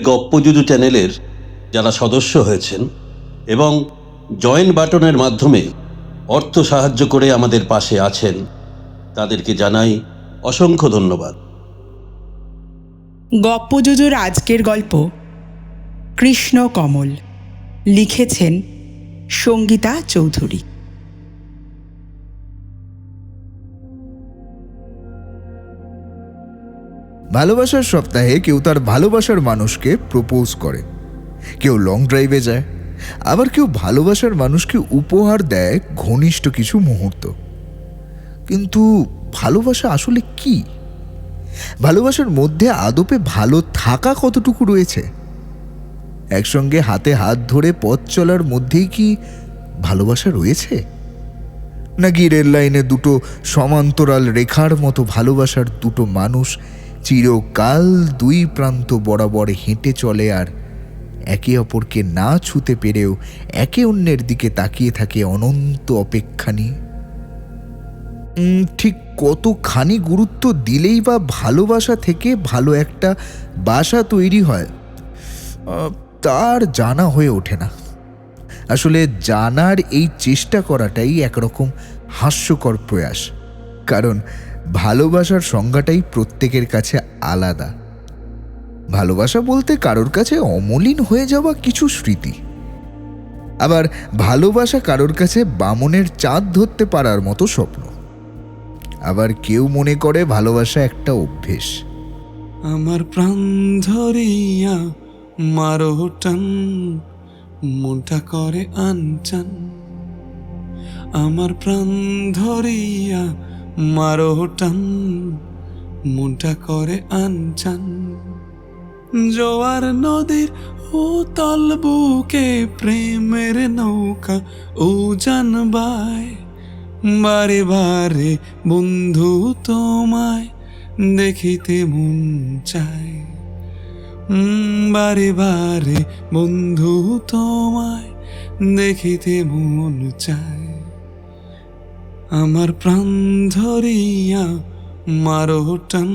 গপ্পযুজু চ্যানেলের যারা সদস্য হয়েছেন এবং জয়েন বাটনের মাধ্যমে অর্থ সাহায্য করে আমাদের পাশে আছেন, তাদেরকে জানাই অসংখ্য ধন্যবাদ। গপ্পযুজুর আজকের গল্প কৃষ্ণ কমল, লিখেছেন সঙ্গীতা চৌধুরী। ভালোবাসার সপ্তাহে কেউ তার ভালোবাসার মানুষকে প্রপোজ করে, কেউ লং ড্রাইভে যায়, আবার কেউ ভালোবাসার মানুষকে উপহার দেয় ঘনিষ্ঠ কিছু মুহূর্ত। কিন্তু ভালোবাসা আসলে কি? ভালোবাসার মধ্যে আদপে ভালো থাকা কতটুকু রয়েছে? একসঙ্গে হাতে হাত ধরে পথ চলার মধ্যেই কি ভালোবাসা রয়েছে, নাকি রেল লাইনে দুটো সমান্তরাল রেখার মতো ভালোবাসার দুটো মানুষ চিরকাল দুই প্রান্ত বরাবর হেঁটে চলে আর একে অপরকে না ছুঁতে পেরেও একে অন্যের দিকে তাকিয়ে থাকে অনন্ত অপেক্ষা নিয়ে? ঠিক কতখানি গুরুত্ব দিলেই বা ভালোবাসা থেকে ভালো একটা বাসা তৈরি হয় তার জানা হয়ে ওঠে না। আসলে জানার এই চেষ্টা করাটাই একরকম হাস্যকর প্রয়াস, কারণ ভালোবাসার সংজ্ঞাটাই প্রত্যেকের কাছে আলাদা। ভালোবাসা বলতে কারোর কাছে অমলিন হয়ে যাওয়া কিছু স্মৃতি, আবার ভালোবাসা কারোর কাছে বামনের চাঁদ ধরতে পারার মতো স্বপ্ন। আবার কেউ মনে করে ভালোবাসা একটা অভ্যেস। আমার প্রাণ ধরিয়া মারো টান, মনটা করে আনচান। আমার প্রাণ ধরিয়া মারো টান, মনটা করে আনচান। জোয়ার নদীর উতল বুকে প্রেমের নৌকা উজান বায়। বারে বারে বন্ধু তোমায় দেখিতে মন চায়। বারে বারে বন্ধু তোমায় দেখিতে মন চায়। আমার প্রাণ ধরিয়া মারো টান,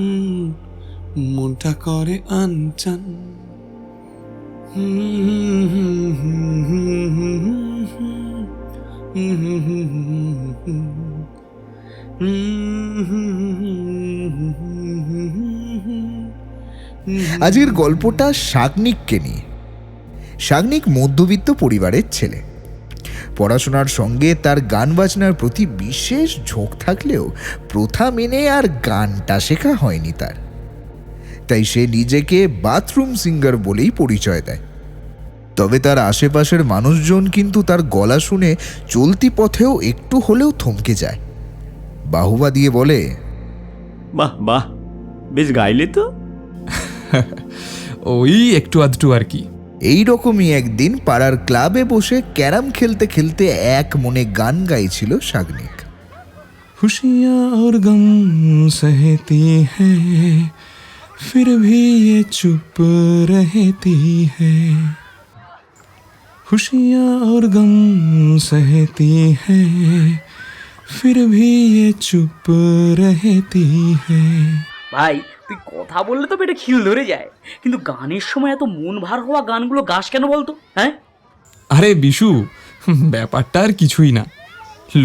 মনটা করে আনচান। আজকের গল্পটা শাগনিককে নিয়ে। শাগনিক মধ্যবিত্ত পরিবারের ছেলে। পড়াশোনার সঙ্গে তার গান বাজনার প্রতি বিশেষ ঝোঁক থাকলেও প্রথা মেনে আর গানটা শেখা হয়নি তার। তাই সে নিজেকে বাথরুম সিঙ্গার বলেই পরিচয় দেয়। তবে তার আশেপাশের মানুষজন কিন্তু তার গলা শুনে চলতি পথেও একটু হলেও থমকে যায়। বাহুবা দিয়ে বলে, বাহ বাহ, বেশ গাইলে তো। ওই একটু আধটু আর কি। এই রকমই একদিন পাড়ার ক্লাবে বসে ক্যারাম খেলতে খেলতে এক মনে গান গাইছিল শাগনিক। खुशियाँ और गम सहती हैं, फिर भी ये चुप रहती है। खुशियाँ और गम सहती हैं, फिर भी ये चुप रहती है। ভাই তুই কথা বললে তো পেটে খিল ধরে যায়, কিন্তু গানের সময় এত মন ভার হওয়া গানগুলো গাস কেন বলতো? হ্যাঁ আরে বিশু, ব্যাপারটা আর কিছুই না।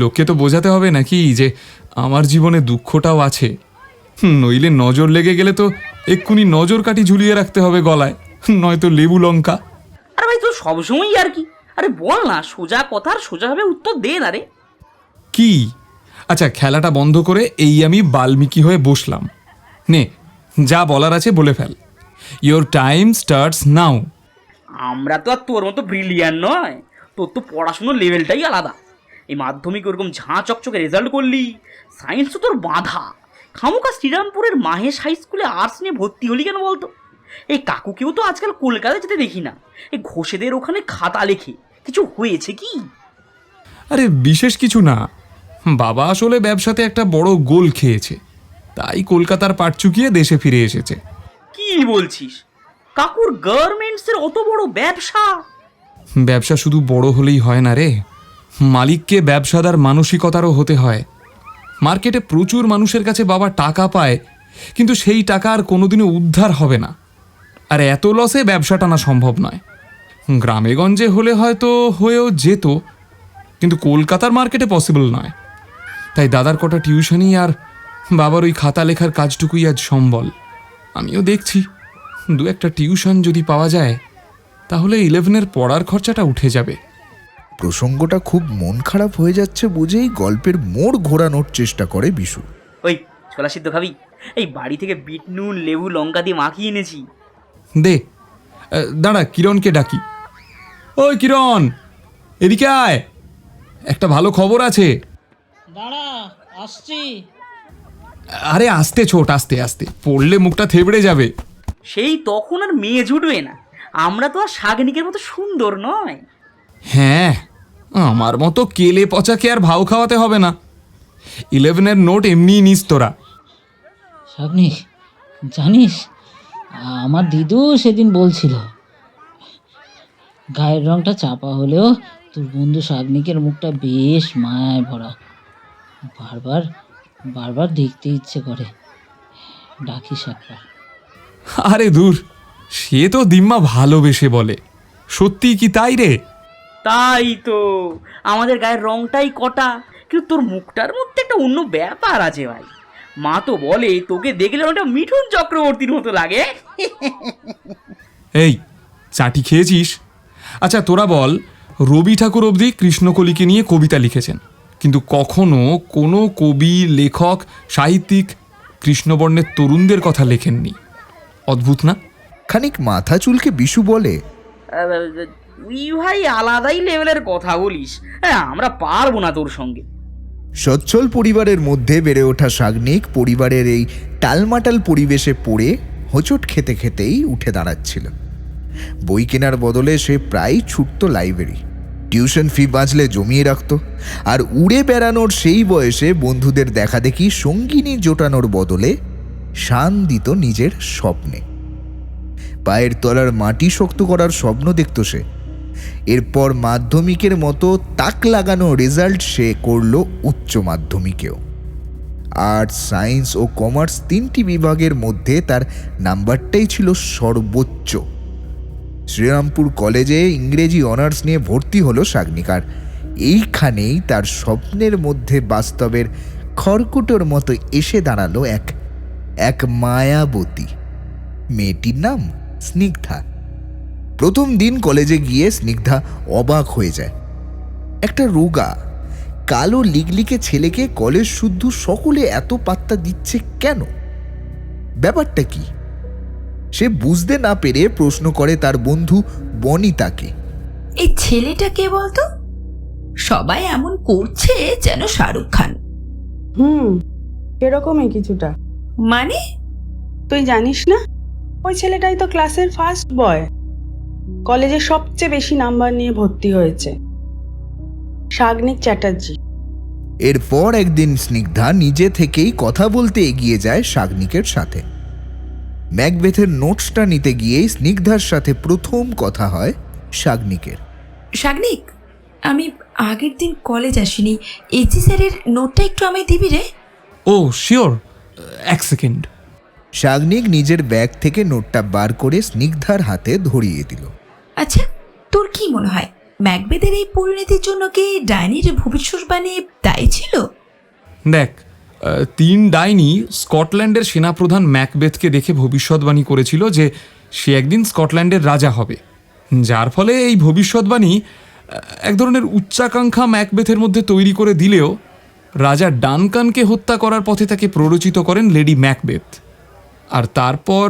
লোককে তো বোঝাতে হবে নাকি যে আমার জীবনে দুঃখটাও আছে। নইলে নজর লেগে গেলে তো এক্ষুনি নজর কাঠি ঝুলিয়ে রাখতে হবে গলায়, নয়তো লেবু লঙ্কা। আরে ভাই তোর সবসময়ই আর কি। আরে বল না, সোজা কথার সোজাভাবে উত্তর দে না রে। কি? আচ্ছা, খেলাটা বন্ধ করে এই আমি বাল্মীকি হয়ে বসলাম। নে, যা বলার আছে বলে fail. Your time starts now. আমরা তো আর তোর মতো ব্রিলিয়ান্ট নয়, তোর তো পড়াশুনোর লেভেলটাই আলাদা। এই মাধ্যমিক ওরকম ঝাঁ চকচকে রেজাল্ট করলি, সায়েন্স তো তোর বাঁধা। খামুকা শ্রীরামপুরের মাহেশ হাই স্কুলে আর্টস নিয়ে ভর্তি হলি কেন বলতো? এই কাকুকেও তো আজকাল কলকাতায় যেতে দেখি না। এই ঘোষেদের ওখানে খাতা লেখে, কিছু হয়েছে কি? আরে বিশেষ কিছু না, বাবা আসলে ব্যবসাতে একটা বড় গোল খেয়েছে, তাই কলকাতার পাট চুকিয়ে দেশে ফিরে এসেছে। কি বলছিস? কাকুর গার্মেন্টসের অত বড় ব্যবসা। ব্যবসা শুধু বড় হলেই হয় না রে, মালিককে ব্যবসাদার মানসিকতারও হতে হয়। মার্কেটে প্রচুর মানুষের কাছে বাবা টাকা পায়, কিন্তু সেই টাকা আর কোনোদিনও উদ্ধার হবে না। আর এত লসে ব্যবসা টানা সম্ভব নয়। গ্রামেগঞ্জে হলে হয়তো হয়েও যেত, কিন্তু কলকাতার মার্কেটে পসিবল নয়। তাই দাদার কটা টিউশনই আর বাবার ওই খাতা লেখার কাজটুকুই আজ সম্বল। আমিও দেখছি দু একটা টিউশন যদি পাওয়া যায় তাহলে 11-এর পড়ার খরচাটা উঠে যাবে। প্রসঙ্গটা খুব মন খারাপ হয়ে যাচ্ছে বুঝেই গল্পের মোড় ঘোরানোর চেষ্টা করে বিশু। ওই ছোলা সিদ্ধ খাবি? এই বাড়ি থেকে বিট নুন লেবু লঙ্কা দিয়ে মাখিয়ে এনেছি। দে, দাঁড়া, কিরণকে ডাকি। ওই কিরণ, এদিকে আয়, একটা ভালো খবর আছে। দাঁড়া, আসছি। আরে আস্তে ছোট, আস্তে আস্তে, পড়লে মুখটা থেবড়ে যাবে। সেই তখন আর মেয়ে জুটবে না। আমরা তো আর শাগনিকের মতো সুন্দর নয়। হ্যাঁ, আমার মতো কেলে পচাকে আর ভাও খাওয়াতে হবে না। 11-এর নোট এমনিই নিস তোরা। শাগনিক, জানিস আমার দিদু সেদিন বলছিল গায়ের রংটা চাপা হলেও তোর বন্ধু শাগনিকের মুখটা বেশ মায়ায় ভরা। বারবার বারবার দেখতে ইচ্ছে করে। ডাকিস একবার। আরে দূর, সে তো দিম্মা ভালোবেসে বলে। সত্যি কি তাই রে? তাই তো, আমাদের গায়ের রংটাই কটা, কিন্তু তোর মুখটার মধ্যে একটা অন্য ব্যাপার আছে ভাই। মা তো বলে তোকে দেখলে ওটা মিঠুন চক্রবর্তীর মতো লাগে। এই চাটি খেয়েছিস? আচ্ছা তোরা বল, রবি ঠাকুর অবধি কৃষ্ণকলিকে নিয়ে কবিতা লিখেছেন, কিন্তু কখনো কোনো কবি, লেখক, সাহিত্যিক কৃষ্ণবর্ণের তরুণদের কথা লেখেননি। অদ্ভুত না? খানিক মাথা চুলকে বিশু বলে, তুই ভাই আলাদাই লেভেলের কথা বলিস। হ্যাঁ, আমরা পারবো না তোর সঙ্গে। সচ্ছল পরিবারের মধ্যে বেড়ে ওঠা শাগনিক পরিবারের এই টালমাটাল পরিবেশে পড়ে হোঁচট খেতে খেতেই উঠে দাঁড়াচ্ছিল। বই কেনার বদলে সে প্রায় ছুটত লাইব্রেরি, টিউশন ফি বাঁচলে জমিয়ে রাখত, আর উড়ে বেড়ানোর সেই বয়সে বন্ধুদের দেখাদেখি সঙ্গিনী জোটানোর বদলে শান দিত নিজের স্বপ্নে। পায়ের তলার মাটি শক্ত করার স্বপ্ন দেখত সে। এরপর মাধ্যমিকের মতো তাক লাগানো রেজাল্ট সে করল উচ্চ মাধ্যমিকেও। আর্টস, সায়েন্স ও কমার্স তিনটি বিভাগের মধ্যে তার নাম্বারটাই ছিল সর্বোচ্চ। শ্রীরামপুর কলেজে ইংরেজি অনার্স নিয়ে ভর্তি হলো শাগনিক। আর এইখানেই তার স্বপ্নের মধ্যে বাস্তবের খড়কুটোর মতো এসে দাঁড়ালো এক মায়াবতী। মেয়েটির নাম স্নিগ্ধা। প্রথম দিন কলেজে গিয়ে স্নিগ্ধা অবাক হয়ে যায়। একটা রোগা কালো লিগলিকে ছেলেকে কলেজ শুদ্ধ সকলে এত পাত্তা দিচ্ছে কেন? ব্যাপারটা কি? সে বুঝতে না পেরে প্রশ্ন করে তার বন্ধু বনিতাকে। এই ছেলেটা কে বলতো? সবাই এমন করছে যেন শাহরুখ খান। এরকমই কিছুটা। মানে? তুই জানিস না, ওই ছেলেটাই তো ক্লাসের ফার্স্ট বয়, কলেজে সবচেয়ে বেশি নাম্বার নিয়ে ভর্তি হয়েছে, শাগনিক চ্যাটার্জি। এরপর একদিন স্নিগ্ধা নিজে থেকেই কথা বলতে এগিয়ে যায় শাগনিকের সাথে। ম্যাকবেথের নোটসটা নিতে গিয়েই স্নিগ্ধার সাথে প্রথম কথা হয় শাগনিকের। শাগনিক, আমি আগের দিন কলেজ আসিনি, এজি স্যারের নোটটা একটু আমায় দিবি রে? ও শিওর, এক সেকেন্ড। শাগনিক নিজের ব্যাগ থেকে নোটটা বার করে স্নিগ্ধার হাতে ধরিয়ে দিল। আচ্ছা, তোর কি মনে হয় ম্যাকবেথের এই পরিণতির জন্য কি ডাইনির ভবিষ্যৎবাণী দায়ী ছিল? দেখ, 3 ডাইনি স্কটল্যান্ডের সেনাপ্রধান ম্যাকবেথকে দেখে ভবিষ্যৎবাণী করেছিল যে সে একদিন স্কটল্যান্ডের রাজা হবে, যার ফলে এই ভবিষ্যৎবাণী এক ধরনের উচ্চাকাঙ্ক্ষা ম্যাকবেথের মধ্যে তৈরি করে দিলেও রাজা ডানকানকে হত্যা করার পথে তাকে প্ররোচিত করেন লেডি ম্যাকবেথ। আর তারপর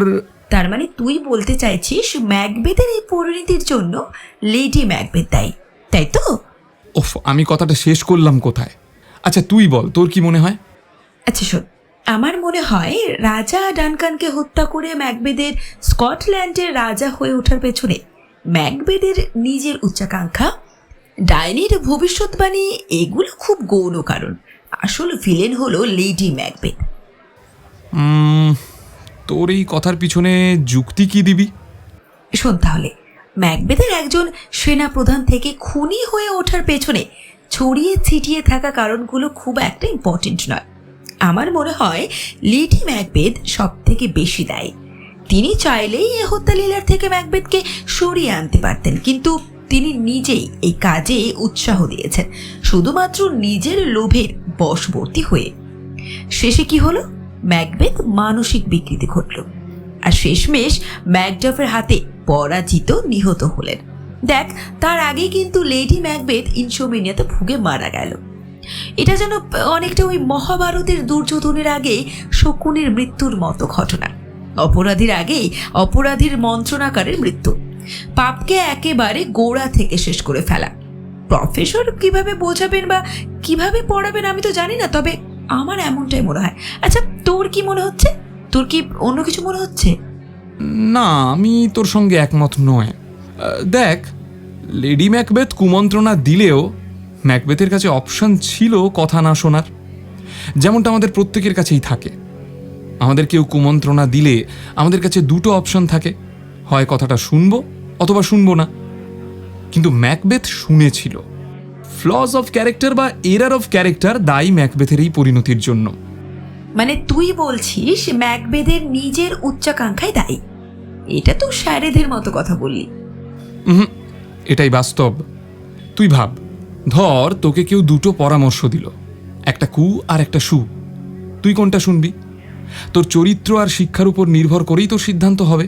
তার মানে তুই বলতে চাইছিস ম্যাকবেথের এই পরিণতির জন্য লেডি ম্যাকবেথ দায়ী, তাই তো? ওফ, আমি কথাটা শেষ করলাম কোথায়? আচ্ছা তুই বল, তোর কি মনে হয়? আচ্ছা শোন, আমার মনে হয় রাজা ডানকানকে হত্যা করে ম্যাকবেথের স্কটল্যান্ডের রাজা হয়ে ওঠার পেছনে ম্যাকবেথের নিজের উচ্চাকাঙ্ক্ষা, ডাইনির ভবিষ্যৎবাণী, এগুলো খুব গৌণ কারণ। আসল ভিলেন হলো লেডি ম্যাকবেথ। তোর এই কথার পিছনে যুক্তি কি দিবি? শোন তাহলে, ম্যাকবেথের একজন সেনাপ্রধান থেকে খুনি হয়ে ওঠার পেছনে ছড়িয়ে ছিটিয়ে থাকা কারণগুলো খুব একটা ইম্পর্টেন্ট নয়। আমার মনে হয় লেডি ম্যাকবেথ সব থেকে বেশি দায়ী। তিনি চাইলেই এ হত্যালীলার থেকে ম্যাকবেথকে সরিয়ে আনতে পারতেন, কিন্তু তিনি নিজেই এই কাজে উৎসাহ দিয়েছেন শুধুমাত্র নিজের লোভের বশবর্তী হয়ে। শেষে কি হলো? ম্যাকবেথ মানসিক বিকৃতি ঘটল, আর শেষমেশ ম্যাকডাফের হাতে পরাজিত নিহত হলেন। দেখ, তার আগে কিন্তু লেডি ম্যাকবেথ ইনসোমিনিয়াতে ভুগে মারা গেল। এটা যেন অনেকটা ওই মহাভারতের দুর্যোধনের আগে শকুনির মৃত্যুর মতো ঘটনা। অপরাধীর আগেই অপরাধীর মন্ত্রণাকারের মৃত্যু, পাপকে একেবারে গোড়া থেকে শেষ করে ফেলা। প্রফেসর কিভাবে বোঝাবেন বা কিভাবে পড়াবেন আমি তো জানি না, তবে আমার এমনটাই মনে হয়। আচ্ছা, তোর কি মনে হচ্ছে? তোর কি অন্য কিছু মনে হচ্ছে? না, আমি তোর সঙ্গে একমত নয়। দেখ, লেডি ম্যাকবেথ কুমন্ত্রণা দিলেও ম্যাকবেথের কাছে অপশন ছিল কথা না শোনার, যেমনটা আমাদের প্রত্যেকের কাছেই থাকে। আমাদের কেউ কুমন্ত্রণা দিলে আমাদের কাছে দুটো অপশন থাকে, হয় কথাটা শুনবো অথবা শুনবো না। কিন্তু ম্যাকবেথ শুনেছিল। ফ্লজ অফ ক্যারেক্টার বা এরার অফ ক্যারেক্টার দায়ী ম্যাকবেথের এই পরিণতির জন্য। মানে তুই বলছিস ম্যাকবেথের নিজের উচ্চাকাঙ্ক্ষায় দায়ী? এটা তো শায়রেদের মতো কথা বললি। এটাই বাস্তব। তুই ভাব, ধর তোকে কেউ দুটো পরামর্শ দিল, একটা কু আর একটা সু। তুই কোনটা শুনবি? তোর চরিত্র আর শিক্ষার উপর নির্ভর করেই তোর সিদ্ধান্ত হবে।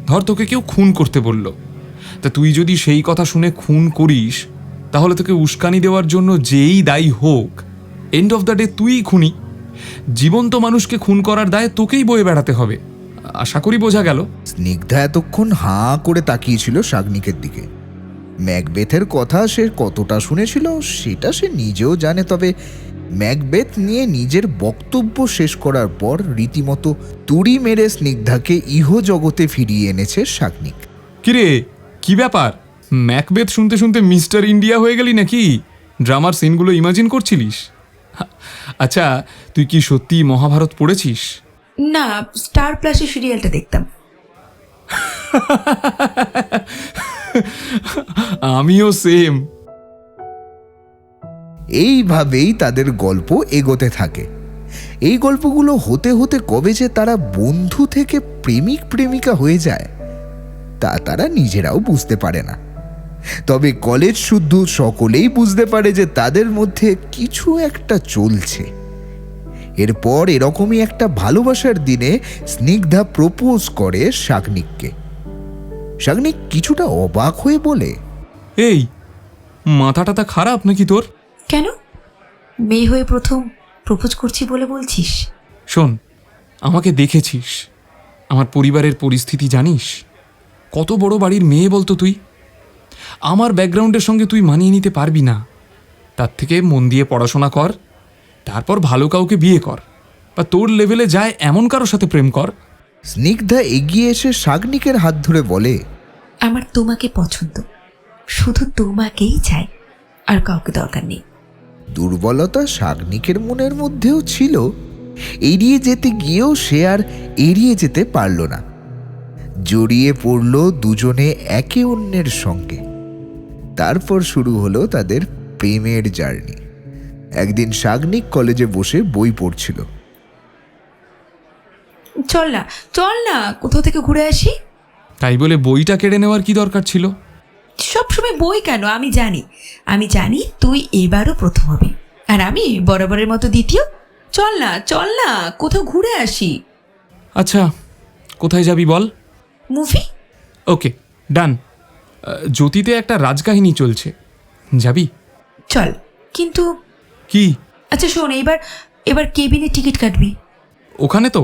ধর তোকে কেউ খুন করতে বলল, তা তুই যদি সেই কথা শুনে খুন করিস, তাহলে তোকে উস্কানি দেওয়ার জন্য যেই দায়ী হোক, এন্ড অফ দ্য ডে তুই খুনি। জীবন্ত মানুষকে খুন করার দায় তোকেই বয়ে বেড়াতে হবে। আশা করি বোঝা গেল। স্নিগ্ধা এতক্ষণ হাঁ করে তাকিয়েছিল শাগনিকের দিকে। ম্যাকবেথের কথা সে কতটা শুনেছিল সেটা সে নিজেও জানে, তবে ম্যাকবেথ নিয়ে নিজের বক্তব্য শেষ করার পর রীতিমতো তুড়ি মেরে স্নিগ্ধাকে ইহজগতে ফিরিয়ে এনেছে শাগনিক। কিরে, কি ব্যাপার? ম্যাকবেথ শুনতে শুনতে মিস্টার ইন্ডিয়া হয়ে গেলি নাকি? ড্রামার সিনগুলো ইমাজিন করছিলিস? আচ্ছা, তুই কি সত্যি মহাভারত পড়েছিস? না, স্টার প্লাসের সিরিয়ালটা দেখতাম। আমিও সেম। এইভাবেই তাদের গল্প এগোতে থাকে। এই গল্পগুলো হতে হতে কবে যে তারা বন্ধু থেকে প্রেমিক প্রেমিকা হয়ে যায় তা তারা নিজেরাও বুঝতে পারে না। তবে কলেজ শুদ্ধ সকলেই বুঝতে পারে যে তাদের মধ্যে কিছু একটা চলছে। এরপর এরকমই একটা ভালোবাসার দিনে স্নিগ্ধা প্রপোজ করে শাগনিককে। শাগনিক কিছুটা অবাক হয়ে বলে, এই, মাথাটা খারাপ নাকি তোর? কেন? মেয়ে হয়ে প্রথম প্রপোজ করছি বলে বলছিস? শোন, আমাকে দেখেছিস, আমার পরিবারের পরিস্থিতি জানিস। কত বড় বাড়ির মেয়ে বলতো তুই? আমার ব্যাকগ্রাউন্ডের সঙ্গে তুই মানিয়ে নিতে পারবি না। তার থেকে মন দিয়ে পড়াশোনা কর, তারপর ভালো কাউকে বিয়ে কর, বা তোর লেভেলে যায় এমন কারোর সাথে প্রেম কর। স্নিগ্ধা এগিয়ে এসে শাগনিকের হাত ধরে বলে, আমার তোমাকে পছন্দ, শুধু তোমাকেই চাই, আর কাউকে দরকার নেই। দুর্বলতা শাগনিকের মনের মধ্যেও ছিল। এড়িয়ে যেতে গিয়েও সে আর এড়িয়ে যেতে পারল না। জড়িয়ে পড়ল দুজনে একে অন্যের সঙ্গে। তারপর শুরু হলো তাদের প্রেমের জার্নি। একদিন শাগনিক কলেজে বসে বই পড়ছিল। চল না, চল না, কোথাও থেকে ঘুরে আসি। তাই বলে বইটা কেড়ে নেওয়ার কি দরকার ছিল? সবসময় বই কেন? আমি জানি তুই এবারও প্রথম হবি, আর আমি বরাবরের মতো দ্বিতীয়। চল না, চল না, কোথাও ঘুরে আসি। আচ্ছা, কোথায় যাবি বল? মুভি। ওকে, ডান। জ্যোতিতে একটা রাজকাহিনী চলছে, যাবি? চল, কিন্তু কি? আচ্ছা শোন, এবার কেবিনের টিকিট কাটবি। ওখানে তো?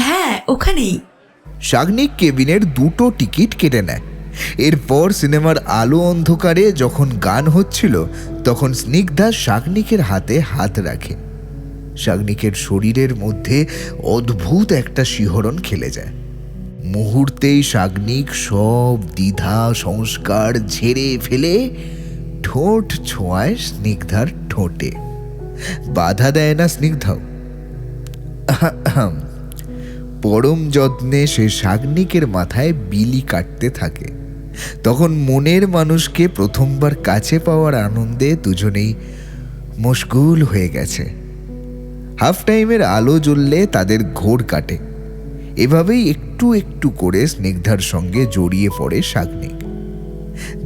হ্যাঁ, ওখানেই। শাগনিক কেবিনের দুটো টিকিট কেটে নেয়। এরপর সিনেমার আলো অন্ধকারে যখন গান হচ্ছিল তখন স্নিগ্ধা শাগনিকের হাতে হাত রাখে। শাগনিকের শরীরের মধ্যে অদ্ভুত একটা শিহরণ খেলে যায়। মুহূর্তেই শাগনিক সব দ্বিধা সংস্কার ঝেড়ে ফেলে ঠোঁট ছোঁয়ায় স্নিগ্ধার ঠোঁটে। বাধা দেয় না স্নিগ্ধাও। পরম যত্নে সে শাগনিকের মাথায় বিলি কাটতে থাকে। তখন মনের মানুষকে প্রথমবার কাছে পাওয়ার আনন্দে দুজনেই মশগুল হয়ে গেছে। হাফ টাইমের আলো জ্বললে তাদের ঘোর কাটে। এভাবেই একটু একটু করে স্নিগ্ধার সঙ্গে জড়িয়ে পড়ে শাগনিক।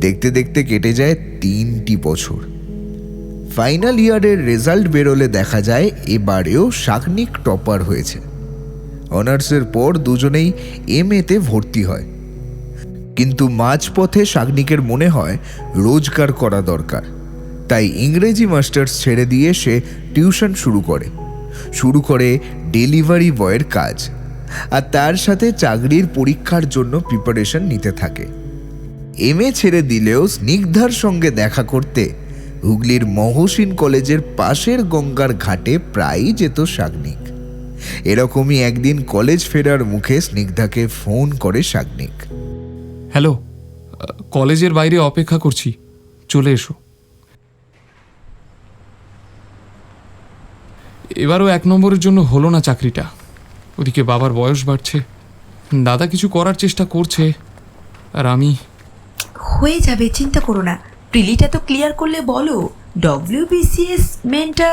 দেখতে দেখতে কেটে যায় 3টি বছর। ফাইনাল ইয়ারের রেজাল্ট বেরোলে দেখা যায় এবারেও শাগনিক টপার হয়েছে। অনার্সের পর দুজনেই MA-তে ভর্তি হয়। কিন্তু মাঝপথে শাগনিকের মনে হয় রোজগার করা দরকার, তাই ইংরেজি মাস্টার্স ছেড়ে দিয়ে সে টিউশন শুরু করে ডেলিভারি বয়ের কাজ, আর তার সাথে চাকরির পরীক্ষার জন্য প্রিপারেশন নিতে থাকে। MA ছেড়ে দিলেও স্নিগ্ধার সঙ্গে দেখা করতে হুগলির মহসিন কলেজের পাশের গঙ্গার ঘাটে প্রায়ই যেত শাগনিক। এরকমই একদিন কলেজ ফেরার মুখে স্নিগ্ধাকে ফোন করে শাগনিক। হ্যালো, কলেজের বাইরে অপেক্ষা করছি, চলে এসো। এবারও 1 নম্বরের জন্য হলো না চাকরিটা। ওদিকে বাবার বয়স বাড়ছে, দাদা কিছু করার চেষ্টা করছে, আর আমি হয়ে যাবে, চিন্তা করো না। প্রিলিটা তো ক্লিয়ার করলে বলো। WBCS মেনটা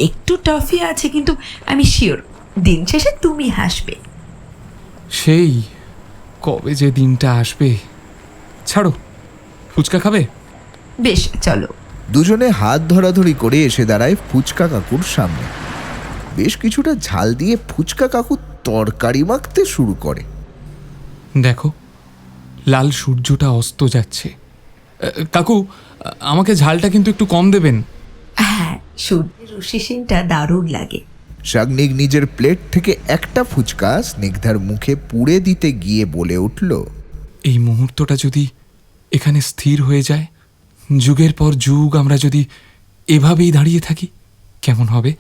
একটু টাফই আছে, কিন্তু আমি শিওর দিন শেষে তুমি হাসবে। সেই কবে যে দিনটা আসবে। ছাড়ো, ফুচকা খাবে? বেশ, চলো। দুজনে হাত ধরাধরি করে এসে দাঁড়ায় ফুচকা কাকুর সামনে। বেশ কিছুটা ঝাল দিয়ে ফুচকা কাকু তরকারি মাখতে শুরু করে। দেখো, লাল সূর্যটা অস্ত যাচ্ছে। কাকু, আমাকে ঝালটা কিন্তু একটু কম দেবেন। হ্যাঁ, সূর্যের রশ্মি সিনটা দারুণ লাগে। শাগনিক নিজের প্লেট থেকে একটা ফুচকা স্নিগ্ধার মুখে পুড়ে দিতে গিয়ে বলে উঠল, এই মুহূর্তটা যদি এখানে স্থির হয়ে যায়, যুগের পর যুগ আমরা যদি এভাবেই দাঁড়িয়ে থাকি, কেমন হবে?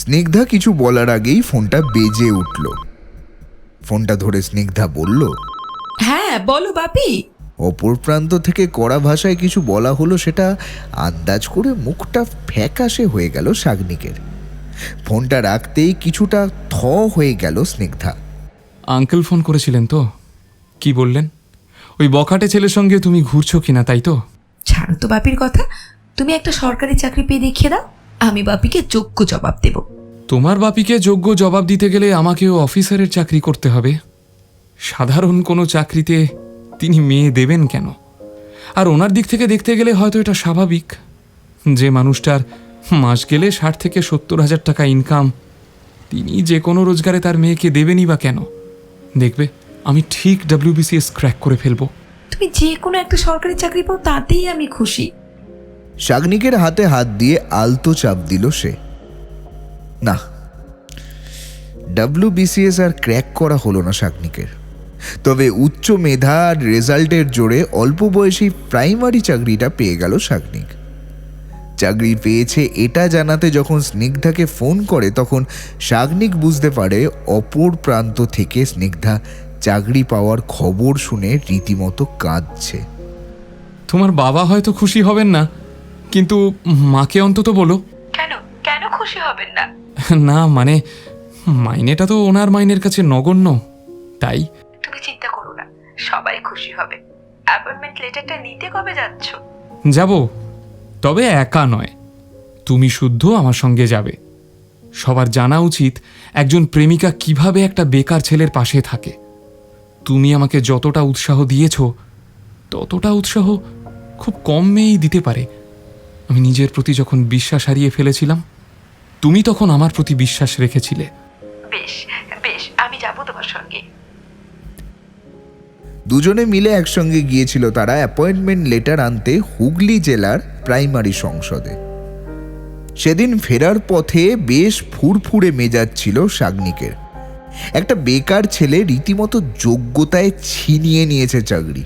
স্নিগ্ধা কিছু বলার আগেই ফোনটা বেজে উঠল। ফোনটা ধরে স্নিগ্ধা বলল, হ্যাঁ বলো বাপি। অপর প্রান্ত থেকে কড়া ভাষায় কিছু বলা হলো, সেটা আন্দাজ করে মুখটা ফ্যাকাশে হয়ে গেল শাগনিকের। ফোনটা রাখতেই কিছুটা থ হয়ে গেল স্নিগ্ধা। আঙ্কেল ফোন করেছিলেন তো? কি বললেন? ওই বখাটে ছেলের সঙ্গে তুমি ঘুরছো কিনা, তাই তো? ছাড়ো তো বাপির কথা। তুমি একটা সরকারি চাকরি পেয়ে দেখিয়ে দাও, আমি বাপিকে যোগ্য জবাব দেব। তোমার বাপিকে যোগ্য জবাব দিতে গেলে আমাকেও অফিসারের চাকরি করতে হবে। সাধারণ কোনো চাকরিতে তিনি মেয়ে দেবেন কেন? আর ওনার দিক থেকে দেখতে গেলে হয়তো এটা স্বাভাবিক। যে মানুষটার মাস গেলে 60 থেকে 70 হাজার টাকা ইনকাম, তিনি যে কোনো রোজগারে তার মেয়েকে দেবেনই বা কেন? দেখবে, আমি ঠিক WBCS ক্র্যাক করে ফেলবো। তুমি যে কোনো একটা সরকারি চাকরি পাও, তাতেই আমি খুশি। শাগনিকের হাতে হাত দিয়ে আলতো চাপ দিল সে। না, WBCS আর ক্র্যাক করা হলো না শাগনিকের। তবে উচ্চ মেধা আর রেজাল্টের জোরে অল্প বয়সী প্রাইমারি চাকরিটা পেয়ে গেল শাগনিক। চাকরি পেয়েছে এটা জানাতে যখন স্নিগ্ধাকে ফোন করে, তখন শাগনিক বুঝতে পারে অপর প্রান্ত থেকে স্নিগ্ধা চাকরি পাওয়ার খবর শুনে রীতিমতো কাঁদছে। তোমার বাবা হয়তো খুশি হবেন না, কিন্তু মাকে অন্তত বলো। কেন কেন খুশি হবেন না? না মানে, মাইনেটা তো ওনার মাইনের কাছে নগণ্য, তাই। তুমি চিন্তা করো না, সবাই খুশি হবে। অ্যাপয়েন্টমেন্ট লেটারটা নিতে কবে যাচ্ছ? যাব, তবে একা নয়, তুমি শুদ্ধ আমার সঙ্গে যাবে। সবার জানা উচিত একজন প্রেমিকা কিভাবে একটা বেকার ছেলের পাশে থাকে। তুমি আমাকে যতটা উৎসাহ দিয়েছ, ততটা উৎসাহ খুব কম মেয়েই দিতে পারে। আমি নিজের প্রতি যখন বিশ্বাস হারিয়ে ফেলেছিলাম, তুমি তখন আমার প্রতি বিশ্বাস রেখেছিলে। বেশ বেশ, আমি যাব তোমার সঙ্গে। দুজনে মিলে একসঙ্গে গিয়েছিল তারা অ্যাপয়েন্টমেন্ট লেটার আনতে হুগলি জেলার প্রাইমারি সংসদে। সেদিন ফেরার পথে বেশ ফুরফুরে মেজাজ ছিল শাগনিকের। একটা বেকার ছেলে রীতিমতো যোগ্যতায় ছিনিয়ে নিয়েছে চাকরি।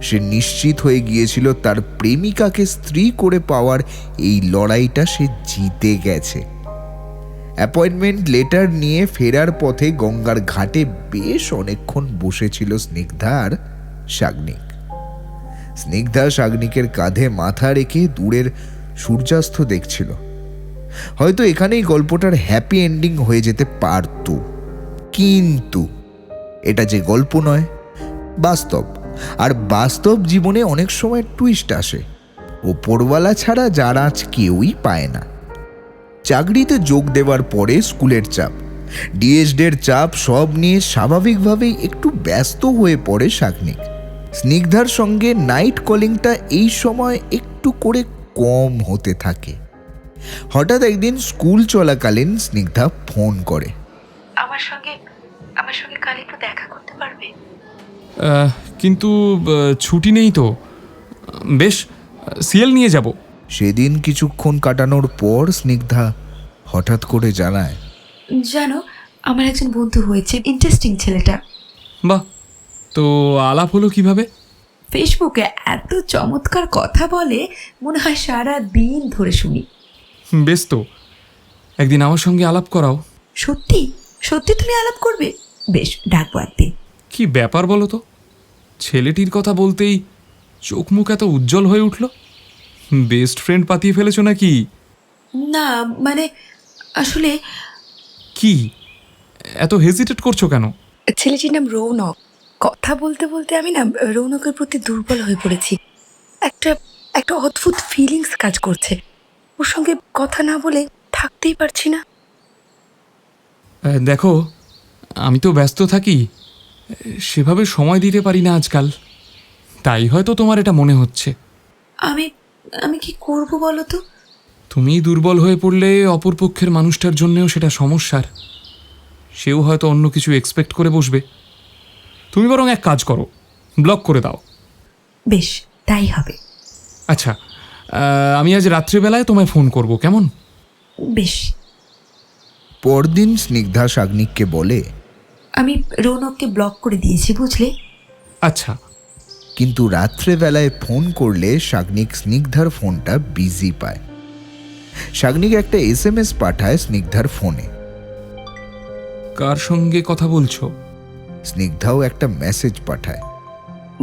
সে নিশ্চিত হয়ে গিয়েছিল তার প্রেমিকাকে স্ত্রী করে পাওয়ার এই লড়াইটা সে জিতে গেছে। অ্যাপয়েন্টমেন্ট লেটার নিয়ে ফেরার পথে গঙ্গার ঘাটে বেশ অনেকক্ষণ বসেছিল স্নিগ্ধা আর শাগনিক। স্নিগ্ধা শাগনিকের কাঁধে মাথা রেখে দূরের সূর্যাস্ত দেখছিল। হয়তো এখানেই গল্পটার হ্যাপি এন্ডিং হয়ে যেতে পারত, কিন্তু এটা যে গল্প নয়, বাস্তব। আর বাস্তব জীবনে অনেক সময় টুইস্ট আসে, ওপরওয়ালা ছাড়া যার আঁচ কেউই পায় না। চাকরিতে যোগ দেওয়ার পরে স্কুলের চাপ, ডিএসডের চাপ সব নিয়ে স্বাভাবিকভাবেই একটু ব্যস্ত হয়ে পড়ে শাগনিক। স্নিগ্ধার সঙ্গে নাইট কলিংটা এই সময় একটু করে কম হতে থাকে। হঠাৎ একদিন স্কুল চলাকালীন স্নিগ্ধা ফোন করে। আমার সঙ্গে কাল একটু দেখা করতে পারবে? কিন্তু ছুটি নেই তো। বেশ, সিএল নিয়ে যাব। সেদিন কিছুক্ষণ কাটানোর পর স্নিগ্ধা হঠাৎ করে জানায়, জানো, আমার একজন বন্ধু হয়েছে, ইন্টারেস্টিং ছেলেটা। বাহ, তো আলাপ হলো কিভাবে? ফেসবুকে এত চমৎকার কথা বলে, মনে হয় সারা দিন ধরে শুনি। বেশ, তো একদিন আমার সঙ্গে আলাপ করাও। সত্যি সত্যি তুমি আলাপ করবে? বেশ, ডাকবো একদিন। কি ব্যাপার বলো তো, ছেলেটির কথা বলতেই চোখ মুখ এত উজ্জ্বল হয়ে উঠল। বেস্ট ফ্রেন্ড পাতিয়ে ফেলেছো নাকি? না মানে আসলে কি এত হেজিটেট করছো কেন? ছেলেটির নাম রৌনক। কথা বলতে বলতে আমি না রৌনকের প্রতি দুর্বল হয়ে পড়েছি। একটা অদ্ভুত ফিলিংস কাজ করছে। ওর সঙ্গে কথা না বলে থাকতেই পারছি না। দেখো, আমি তো ব্যস্ত থাকি, সেভাবে সময় দিতে পারি না আজকাল, তাই হয়তো তোমার এটা মনে হচ্ছে। আমি কি করব বলো তো? তুমি দুর্বল হয়ে পড়লে অপরপক্ষের মানুষটার জন্যেও সেটা সমস্যার। সেও হয়তো অন্য কিছু এক্সপেক্ট করে বসবে। তুমি বরং এক কাজ করো, ব্লক করে দাও। বেশ, তাই হবে। আচ্ছা, আমি আজ রাত্রিবেলায় তোমায় ফোন করব, কেমন? বেশ। পরদিন স্নিগ্ধা শাগনিককে বলে, আমি রৌনককে ব্লক করে দিয়েছি, বুঝলে? আচ্ছা। কিন্তু রাত্রেবেলায় ফোন করলে শাগনিক স্নিগ্ধার ফোনটা বিজি পায়। শাগনিক একটা SMS পাঠায় স্নিগ্ধার ফোনে। কার সঙ্গে কথা বলছো? স্নিগ্ধাও একটা মেসেজ পাঠায়।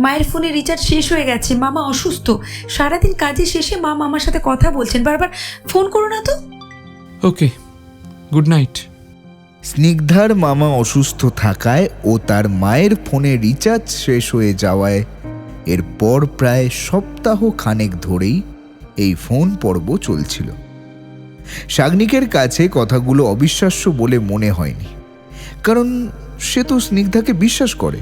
মায়ের ফোনে রিচার্জ শেষ হয়ে গেছে, মামা অসুস্থ, সারাদিন কাজে শেষে মা মামার সাথে কথা বলছেন, বারবার ফোন করো না তো। ওকে, গুড নাইট। স্নিগ্ধার মামা অসুস্থ থাকায় ও তার মায়ের ফোনে রিচার্জ শেষ হয়ে যাওয়ায় এরপর প্রায় সপ্তাহ খানেক ধরেই এই ফোন পর্ব চলছিল। শাগনিকের কাছে কথাগুলো অবিশ্বাস্য বলে মনে হয়নি, কারণ সে তো স্নিগ্ধাকে বিশ্বাস করে।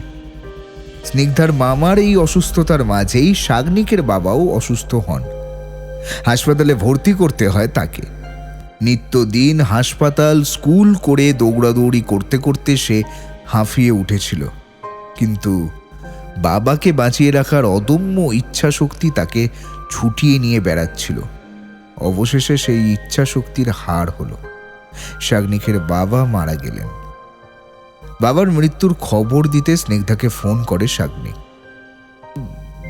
স্নিগ্ধার মামার এই অসুস্থতার মাঝেই শাগনিকের বাবাও অসুস্থ হন। হাসপাতালে ভর্তি করতে হয় তাকে। নিত্যদিন হাসপাতাল স্কুল করে দৌড়াদৌড়ি করতে করতে সে হাঁফিয়ে উঠেছিল, কিন্তু বাবাকে বাঁচিয়ে রাখার অদম্য ইচ্ছাশক্তি তাকে ছুটিয়ে নিয়ে বেড়াচ্ছিল। অবশেষে সেই ইচ্ছাশক্তির হার হলো। শাগনিকের বাবা মারা গেলেন। বাবার মৃত্যুর খবর দিতে স্নিগ্ধাকে ফোন করে শাগনিক।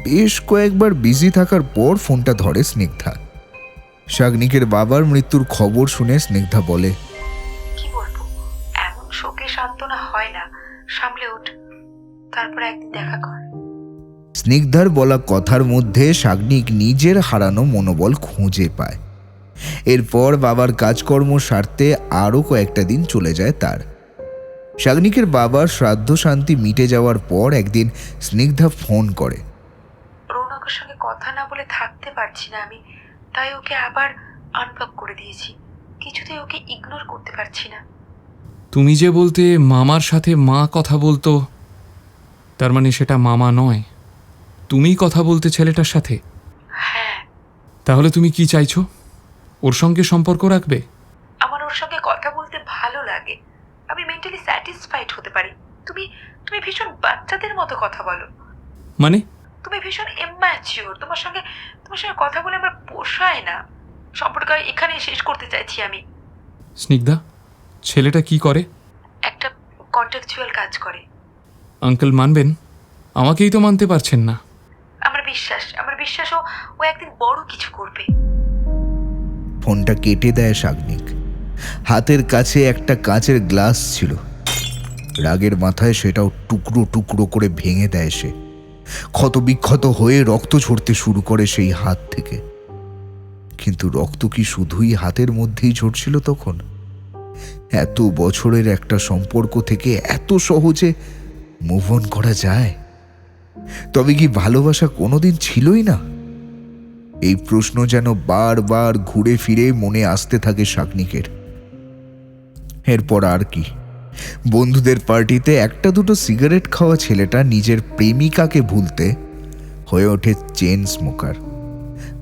বেশ কয়েকবার বিজি থাকার পর ফোনটা ধরে স্নিগ্ধা। শাগনিকের বাবার মৃত্যুর খবর শুনে স্নিগ্ধা বলে, কি বলবো, এমন শোকে সান্ত্বনা হয় না, সামলে ওঠ, তারপর একদিন দেখা কর। স্নিগ্ধার বলা কথার মধ্যে শাগনিক নিজের হারানো মনোবল খুঁজে পায়। এরপর বাবার কাজকর্ম সারতে আরও কয়েকটা দিন চলে যায় তার। শাগনিকের বাবার শ্রাদ্ধ শান্তি মিটে যাওয়ার পর একদিন স্নিগ্ধা ফোন করে। রৌনকের সঙ্গে কথা না বলে থাকতে পারছি না আমি, তাই ওকে আবার আনব্লক করে দিয়েছি। কিছুতেই ওকে ইগনোর করতে পারছি না। তুমি যে বলতে মামার সাথে মা কথা বলতো, তার মানে সেটা মামা নয়, তুমিই কথা বলতে ছেলেটার সাথে? হ্যাঁ। তাহলে তুমি কি চাইছো? ওর সঙ্গে সম্পর্ক রাখবে? আমার ওর সঙ্গে কথা বলতে ভালো লাগে, আমি মেন্টালি স্যাটিসফাইড হতে পারি। তুমি ভীষণ বাচ্চাদের মতো কথা বলো। মানে? তুমি ভীষণ ইম্যাচিওর। তোমার সঙ্গে কথা বলে আমার পোষায় না। সম্পর্ক এখানেই শেষ করতে চাইছি আমি। স্নিগ্ধা, ছেলেটা কি করে? একটা কন্ট্রাকচুয়াল কাজ করে। আঙ্কেল মানবেন? আমাকেই তো মানতে পারছেন না। আমার বিশ্বাস ও একদিন বড় কিছু করবে। ফোনটা কেটে দেয় শাগনিক। হাতের কাছে একটা কাঁচের গ্লাস ছিল। রাগের মাথায় সেটাও টুকরো টুকরো করে ভেঙে দেয় সে। ক্ষতবিক্ষত হয়ে রক্ত ঝরতে শুরু করে সেই হাত থেকে। কিন্তু রক্ত কি শুধুই হাতের মধ্যেই ঝরছিল তখন? এত বছরের একটা সম্পর্ক থেকে এত সহজে মুভ অন করা যায়? তবে কি ভালোবাসা কোনোদিন ছিলই না? এই প্রশ্ন যেন বারবার ঘুরে ফিরে মনে আসতে থাকে শাগনিকের। এরপর আর কি, বন্ধুদের পার্টিতে একটা দুটো সিগারেট খাওয়া ছেলেটা নিজের প্রেমিকাকে ভুলতে হয়ে ওঠে চেন স্মোকার।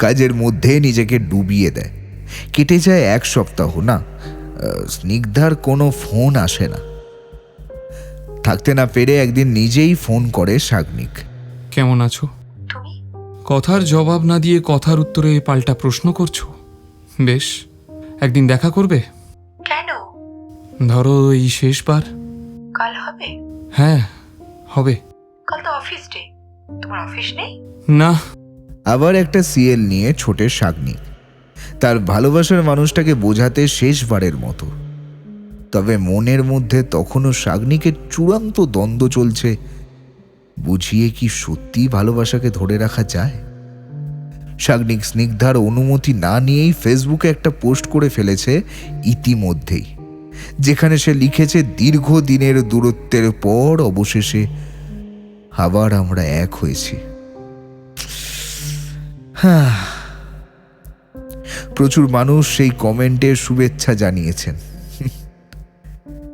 কাজের মধ্যে নিজেকে ডুবিয়ে দেয়। কেটে যায় 1 সপ্তাহ, না স্নিগ্ধার কোনো ফোন আসে না। থাকতে না পেরে একদিন নিজেই ফোন করে শাগনিক। কেমন আছো? কথার জবাব না দিয়ে কথার উত্তরে পাল্টা প্রশ্ন করছো। বেশ, একদিন দেখা করবে? কেন? ধরো এই শেষবার। কাল হবে? হ্যাঁ, হবে। কাল তো অফিস ডে, তোমার অফিস নেই? না। আবার একটা সিএল নিয়ে ছোটে শাগনিক, তার ভালোবাসার মানুষটাকে বোঝাতে শেষবারের মতো। তবে মনের মধ্যে তখনও শাগনিকের চূড়ান্ত দ্বন্দ্ব চলছে, বুঝিয়ে কি সত্যি ভালোবাসাকে ধরে রাখা যায়? শাগনিক স্নিগ্ধার অনুমতি না নিয়েই ফেসবুকে একটা পোস্ট করে ফেলেছে ইতিমধ্যেই, যেখানে সে লিখেছে, দীর্ঘদিনের দূরত্বের পর অবশেষে আবার আমরা এক হয়েছি। প্রচুর মানুষ সেই কমেন্টে শুভেচ্ছা জানিয়েছেন।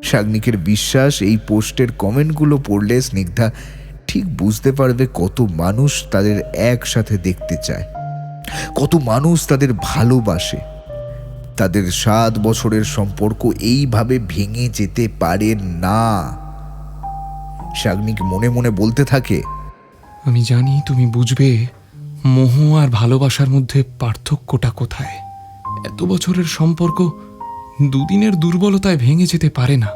শাগনিকের বিশ্বাস, এই পোস্টের কমেন্টগুলো পড়লে স্নিগ্ধা ঠিক বুঝতে পারবে কত মানুষ তাদের একসাথে দেখতে চায়, কত মানুষ তাদের ভালোবাসে। তাদের 7 বছরের সম্পর্ক এইভাবে ভেঙে যেতে পারে না। শাগনিক মনে মনে বলতে থাকে, আমি জানি তুমি বুঝবে মোহ আর ভালোবাসার মধ্যে পার্থক্যটা কোথায়। এত বছরের সম্পর্ক দুদিনের দুর্বলতায় ভেঙে যেতে পারে না।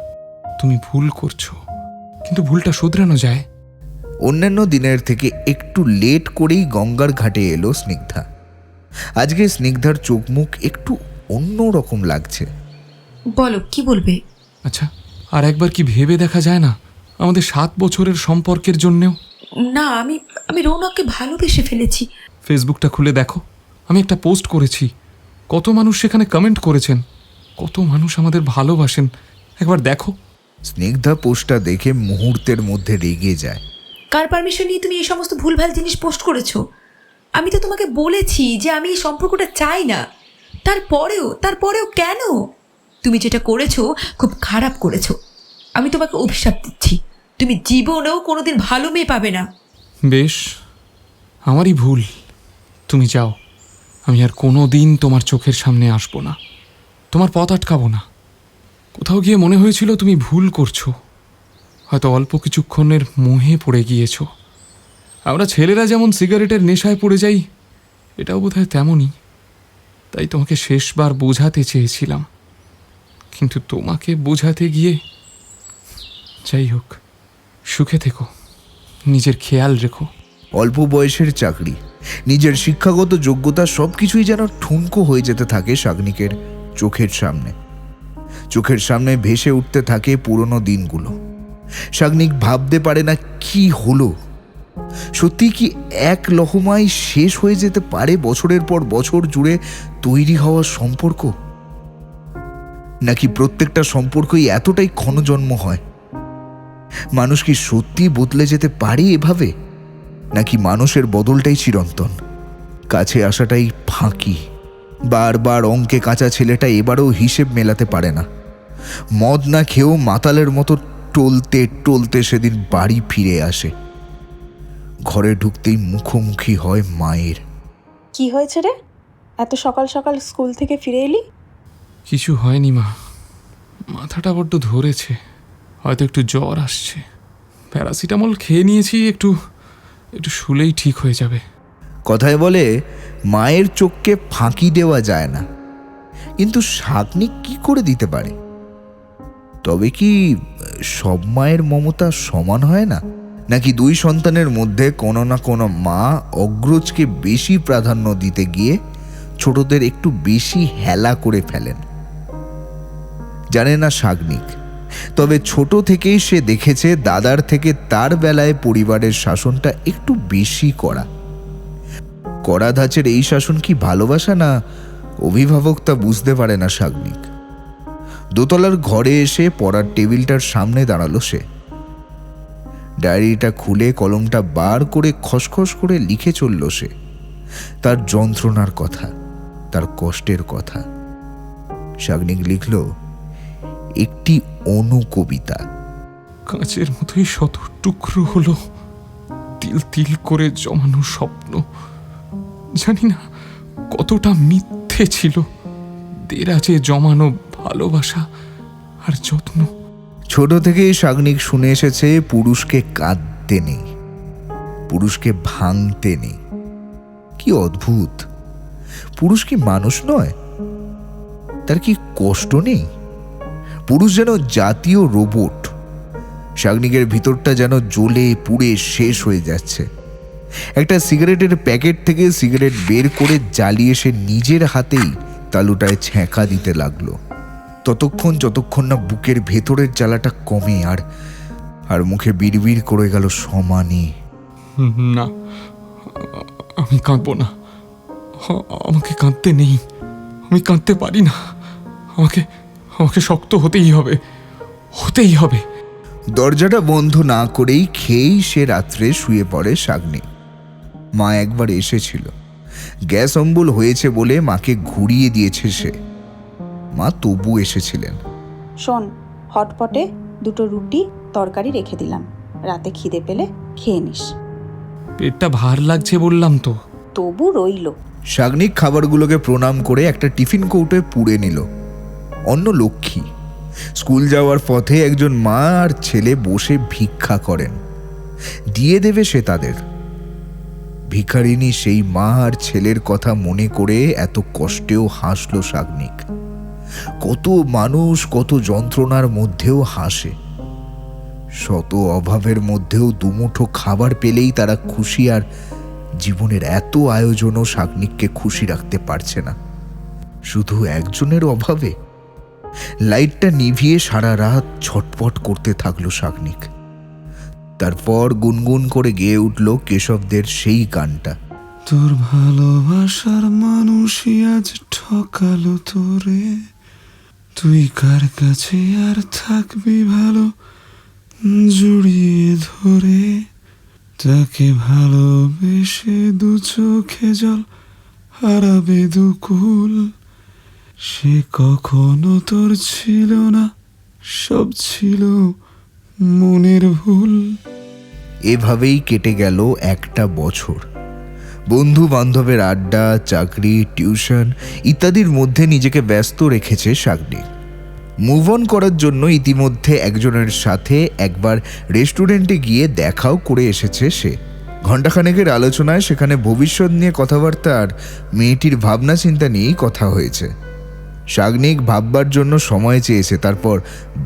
তুমি ভুল করছো, কিন্তু ভুলটা শুধরানো যায়। অন্যান্য দিনের থেকে একটু লেট করেই গঙ্গার ঘাটে এলো স্নিগ্ধা। আজকে স্নিগ্ধার চোখ মুখ একটু অন্য রকম লাগছে। বলো, কি বলবে? আচ্ছা, আর একবার কি ভেবে দেখা যায় না আমাদের 7 বছরের সম্পর্কের জন্যেও? না, আমি রৌনককে ভালোবেসে ফেলেছি। ফেসবুকটা খুলে দেখো, আমি একটা পোস্ট করেছি, কত মানুষ সেখানে কমেন্ট করেছেন, কত মানুষ আমাদের ভালোবাসেন। একবার দেখো। স্নিগ্ধা পোস্টটা দেখে মুহূর্তের মধ্যে রেগে যায়। কার পারমিশন নিয়ে তুমি এই সমস্ত ভুলভাল জিনিস পোস্ট করেছো? আমি তো তোমাকে বলেছি যে আমি এই সম্পর্কটা চাই না। তারপরেও কেন? তুমি যেটা করেছো খুব খারাপ করেছো। আমি তোমাকে অভিশাপ দিচ্ছি, তুমি জীবনেও কোনোদিন ভালো মেয়ে পাবে না। বেশ, আমারই ভুল। তুমি যাও, আমি আর কোনো দিন তোমার চোখের সামনে আসবো না, তোমার পথ আটকাবো না। কোথাও গিয়ে মনে হয়েছিল তুমি ভুল করছো, হয়তো অল্প কিছুক্ষণের মোহে পড়ে গিয়েছো। আমরা ছেলেরা যেমন সিগারেটের নেশায় পড়ে যাই, এটাও বোধহয় তেমনই। তাই তোমাকে শেষবার বোঝাতে চেয়েছিলাম, কিন্তু তোমাকে বোঝাতে গিয়ে। যাই হোক, সুখে থেকো, নিজের খেয়াল রেখো। অল্প বয়সের চাকরি, নিজের শিক্ষাগত যোগ্যতা সবকিছুই যেন ঠুনকো হয়ে যেতে থাকে শাগনিকের চোখের সামনে ভেসে উঠতে থাকে পুরনো দিনগুলো। শাগনিক ভাবতে পারে না কি হলো। সত্যি কি এক লহমায় শেষ হয়ে যেতে পারে বছরের পর বছর জুড়ে তৈরি হওয়া সম্পর্ক? নাকি প্রত্যেকটা সম্পর্কই এতটাই ক্ষণজন্ম হয়? মানুষ কি সত্যি বদলে যেতে পারে এভাবে, নাকি মানুষের বদলটাই চিরন্তন, কাছে আসাটাই ফাঁকি? বারবার অঙ্কে কাঁচা ছেলেটা এবারেও হিসেব মেলাতে পারে না। মদ না খেয়েও মাতালের মতো টলতে টলতে সেদিন বাড়ি ফিরে আসে। ঘরে ঢুকতেই মুখোমুখি হয় মায়ের। কি হয়েছে রে, এত সকাল সকাল স্কুল থেকে ফিরে এলি? কিছু হয়নি মা, মাথাটা বড্ড ধরেছে, হয়তো একটু জ্বর আসছে। প্যারাসিটামল খেয়ে নিয়েছি, একটু শুলেই ঠিক হয়ে যাবে। কথায় বলে মায়ের চোখকে ফাঁকি দেওয়া যায় না, কিন্তু শাগনিক কি করে দিতে পারে? তবে কি সব মায়ের মমতা সমান হয় না? নাকি 2 সন্তানের মধ্যে কোনো না কোনো মা অগ্রজকে বেশি প্রাধান্য দিতে গিয়ে ছোটদের একটু বেশি হেলা করে ফেলেন? জানে না শাগনিক, তবে ছোট থেকেই সে দেখেছে দাদার থেকে তার বেলায় পরিবারের শাসনটা একটু বেশি কড়া ধাঁচের এই শাসন কি ভালোবাসা না অভিভাবক তা বুঝতে পারে না শাগনিক। দোতলার ঘরে এসে পড়ার টেবিলটার সামনে দাঁড়ালো সে। ডায়েরিটা খুলে কলমটা বার করে খসখস করে লিখে চলল সে তার যন্ত্রণার কথা, তার কষ্টের কথা। শাগনিক লিখল একটি অনুকবিতা। কাঁচের মতোই শত টুকরো হলো তিল তিল করে জমানো স্বপ্ন। জানি না কতটা মিথ্যে ছিল দেরাজে জমানো ভালোবাসা আর যত্ন। ছোট থেকেই শাগনিক শুনে এসেছে পুরুষকে কাঁদতে নেই, পুরুষকে ভাঙতে নেই। কি অদ্ভুত! পুরুষ কি মানুষ নয়? তার কি কষ্ট নেই? পুরুষ যেন জাতীয় রোবট। শাগনিকের ভিতরটা যেন জ্বলে পুড়ে শেষ হয়ে যাচ্ছে। একটা সিগারেটের প্যাকেট থেকে সিগারেট বের করে জ্বালিয়ে সে নিজের হাতেই তালুটায় ছ্যাঁকা দিতে লাগলো, ততক্ষণ যতক্ষণ না বুকের ভেতরের জ্বালাটা কমে আর মুখে বিড়বিড় করে গেল সমানে, না, আমি কাঁদবো না। আমাকে কাঁদতে নেই, আমি কাঁদতে পারি না। আমাকে শক্ত হতেই হবে, হতেই হবে। দরজাটা বন্ধ না করেই খেয়েই সে রাত্রে শুয়ে পড়ে শাগনিক। মা একবার এসেছিল, গ্যাস অম্বল হয়েছে বলে মাকে ঘুরিয়ে দিয়েছে সে। মা তবু এসেছিলেন। শোন, হটপটে 2টো রুটি তরকারি রেখে দিলাম, রাতে খিদে পেলে খেয়ে নিস। পেটটা ভার লাগছে বললাম তো। তবু রইল। শাগনিক খাবারগুলোকে প্রণাম করে একটা টিফিন কৌটোয় পুড়ে নিল। অন্য লক্ষ্মী স্কুল যাওয়ার পথে একজন মা আর ছেলে বসে ভিক্ষা করেন, দিয়ে দেবে সে তাদের। ভিখারিনী সেই মা আর ছেলের কথা মনে করে এত কষ্টেও হাসল শাগনিক। কত মানুষ কত যন্ত্রণার মধ্যেও হাসে, শত অভাবের মধ্যেও দুমুঠো খাবার পেলেই তারা খুশি। আর জীবনের এত আয়োজনও শাগনিককে খুশি রাখতে পারছে না, শুধু একজনের অভাবে। লাইটটা নিভিয়ে সারা রাত ছটপট করতে থাকলো শাগনিক। তারপর গুনগুন করে গেয়ে উঠল কেশবদের সেই গানটা। তোর ভালোবাসার মানুষই আজ ঠকালো তোরে, তুই কার কাছে আর থাকবি ভালো জড়িয়ে ধরে, তাকে ভালোবেসে 2 চোখে জল হারাবে দুকুল, সে কখনো তোর ছিল না, সব ছিল মনের ভুল। এভাবেই কেটে গেল একটা বছর। বন্ধু বান্ধবের আড্ডা, চাকরি, টিউশন ইত্যাদির মধ্যে নিজেকে ব্যস্ত রেখেছে শাগনিক। মুভ অন করার জন্য ইতিমধ্যে একজনের সাথে একবার রেস্টুরেন্টে গিয়ে দেখাও করে এসেছে সে। ঘণ্টাখানেকের আলোচনায় সেখানে ভবিষ্যৎ নিয়ে কথাবার্তা আর মেয়েটির ভাবনা চিন্তা নিয়েই কথা হয়েছে। শাগনিক ভাববার জন্য সময় চেয়েছে, তারপর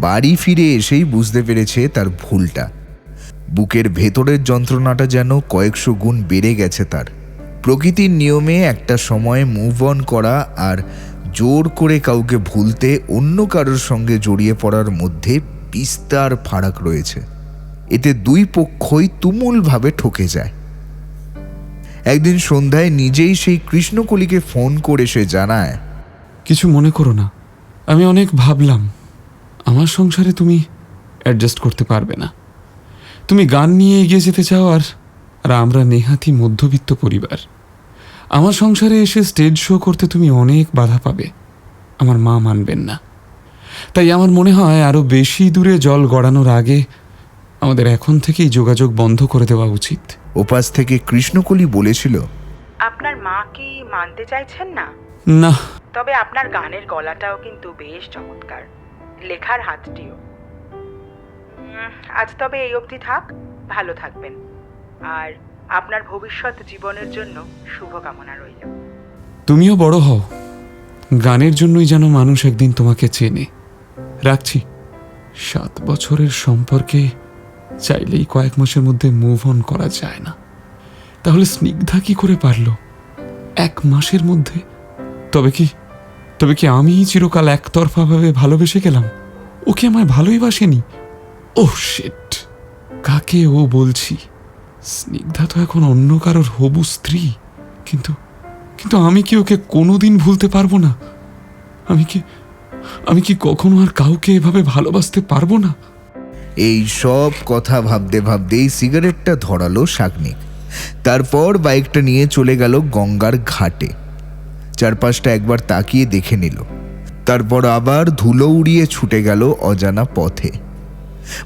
বাড়ি ফিরে এসেই বুঝতে পেরেছে তার ভুলটা। বুকের ভেতরের যন্ত্রণাটা যেন কয়েকশো গুণ বেড়ে গেছে তার। প্রকৃতির নিয়মে একটা সময় মুভ অন করা আর জোর করে কাউকে ভুলতে অন্য কারোর সঙ্গে জড়িয়ে পড়ার মধ্যে বিস্তার ফারাক রয়েছে। এতে 2 পক্ষই তুমুলভাবে ঠকে যায়। একদিন সন্ধ্যায় নিজেই সেই কৃষ্ণকলিকে ফোন করে সে জানায়, কিছু মনে করো না, আমি অনেক ভাবলাম, আমার সংসারে তুমি অ্যাডজাস্ট করতে পারবে না। তুমি গান নিয়ে এগিয়ে যেতে চাও, আর আমরা নেহাতি মধ্যবিত্ত পরিবার। আমার সংসারে এসে স্টেজ শো করতে তুমি অনেক বাধা পাবে, আমার মা মানবেন না। তাই আমার মনে হয় আরও বেশি দূরে জল গড়ানোর আগে আমাদের এখন থেকেই যোগাযোগ বন্ধ করে দেওয়া উচিত। ওপাশ থেকে কৃষ্ণকলি বলেছিল, আপনার মা কি মানতে চাইছেন না? না। তবে আপনার গানের গলাটাও কিন্তু বেশ চমৎকার, লেখার হাতটিও। আজ তবে এই অবধি থাক, ভালো থাকবেন, আর আপনার ভবিষ্যৎ জীবনের জন্য শুভকামনা রইল। তুমিও বড় হও, গানের জন্যই যেন মানুষ একদিন তোমাকে চেনে। রাখছি। 7 বছরের সম্পর্কে চাইলেই কয়েক মাসের মধ্যে মুভ অন করা যায় না, তাহলে স্নিগ্ধা কি করে পারল 1 মাসের মধ্যে? তবে কি আমি চিরকাল একতরফাভাবে ভালোবেসে গেলাম? ও কি আমায় ভালোই বাসেনি? ওহ শিট, কাকে ও বলছি? স্নিগ্ধা তো এখন অন্য কারোর হবু স্ত্রী। কিন্তু আমি কি ওকে কোনোদিন ভুলতে পারবো না? আমি কি কখনো আর কাউকে এভাবে ভালোবাসতে পারবো না? এই সব কথা ভাবতে ভাবতেই সিগারেটটা ধরালো শাগনিক। তারপর বাইকটা নিয়ে চলে গেল গঙ্গার ঘাটে। চারপাশটা একবার তাকিয়ে দেখে নিল, তারপর আবার ধুলো উড়িয়ে ছুটে গেল অজানা পথে।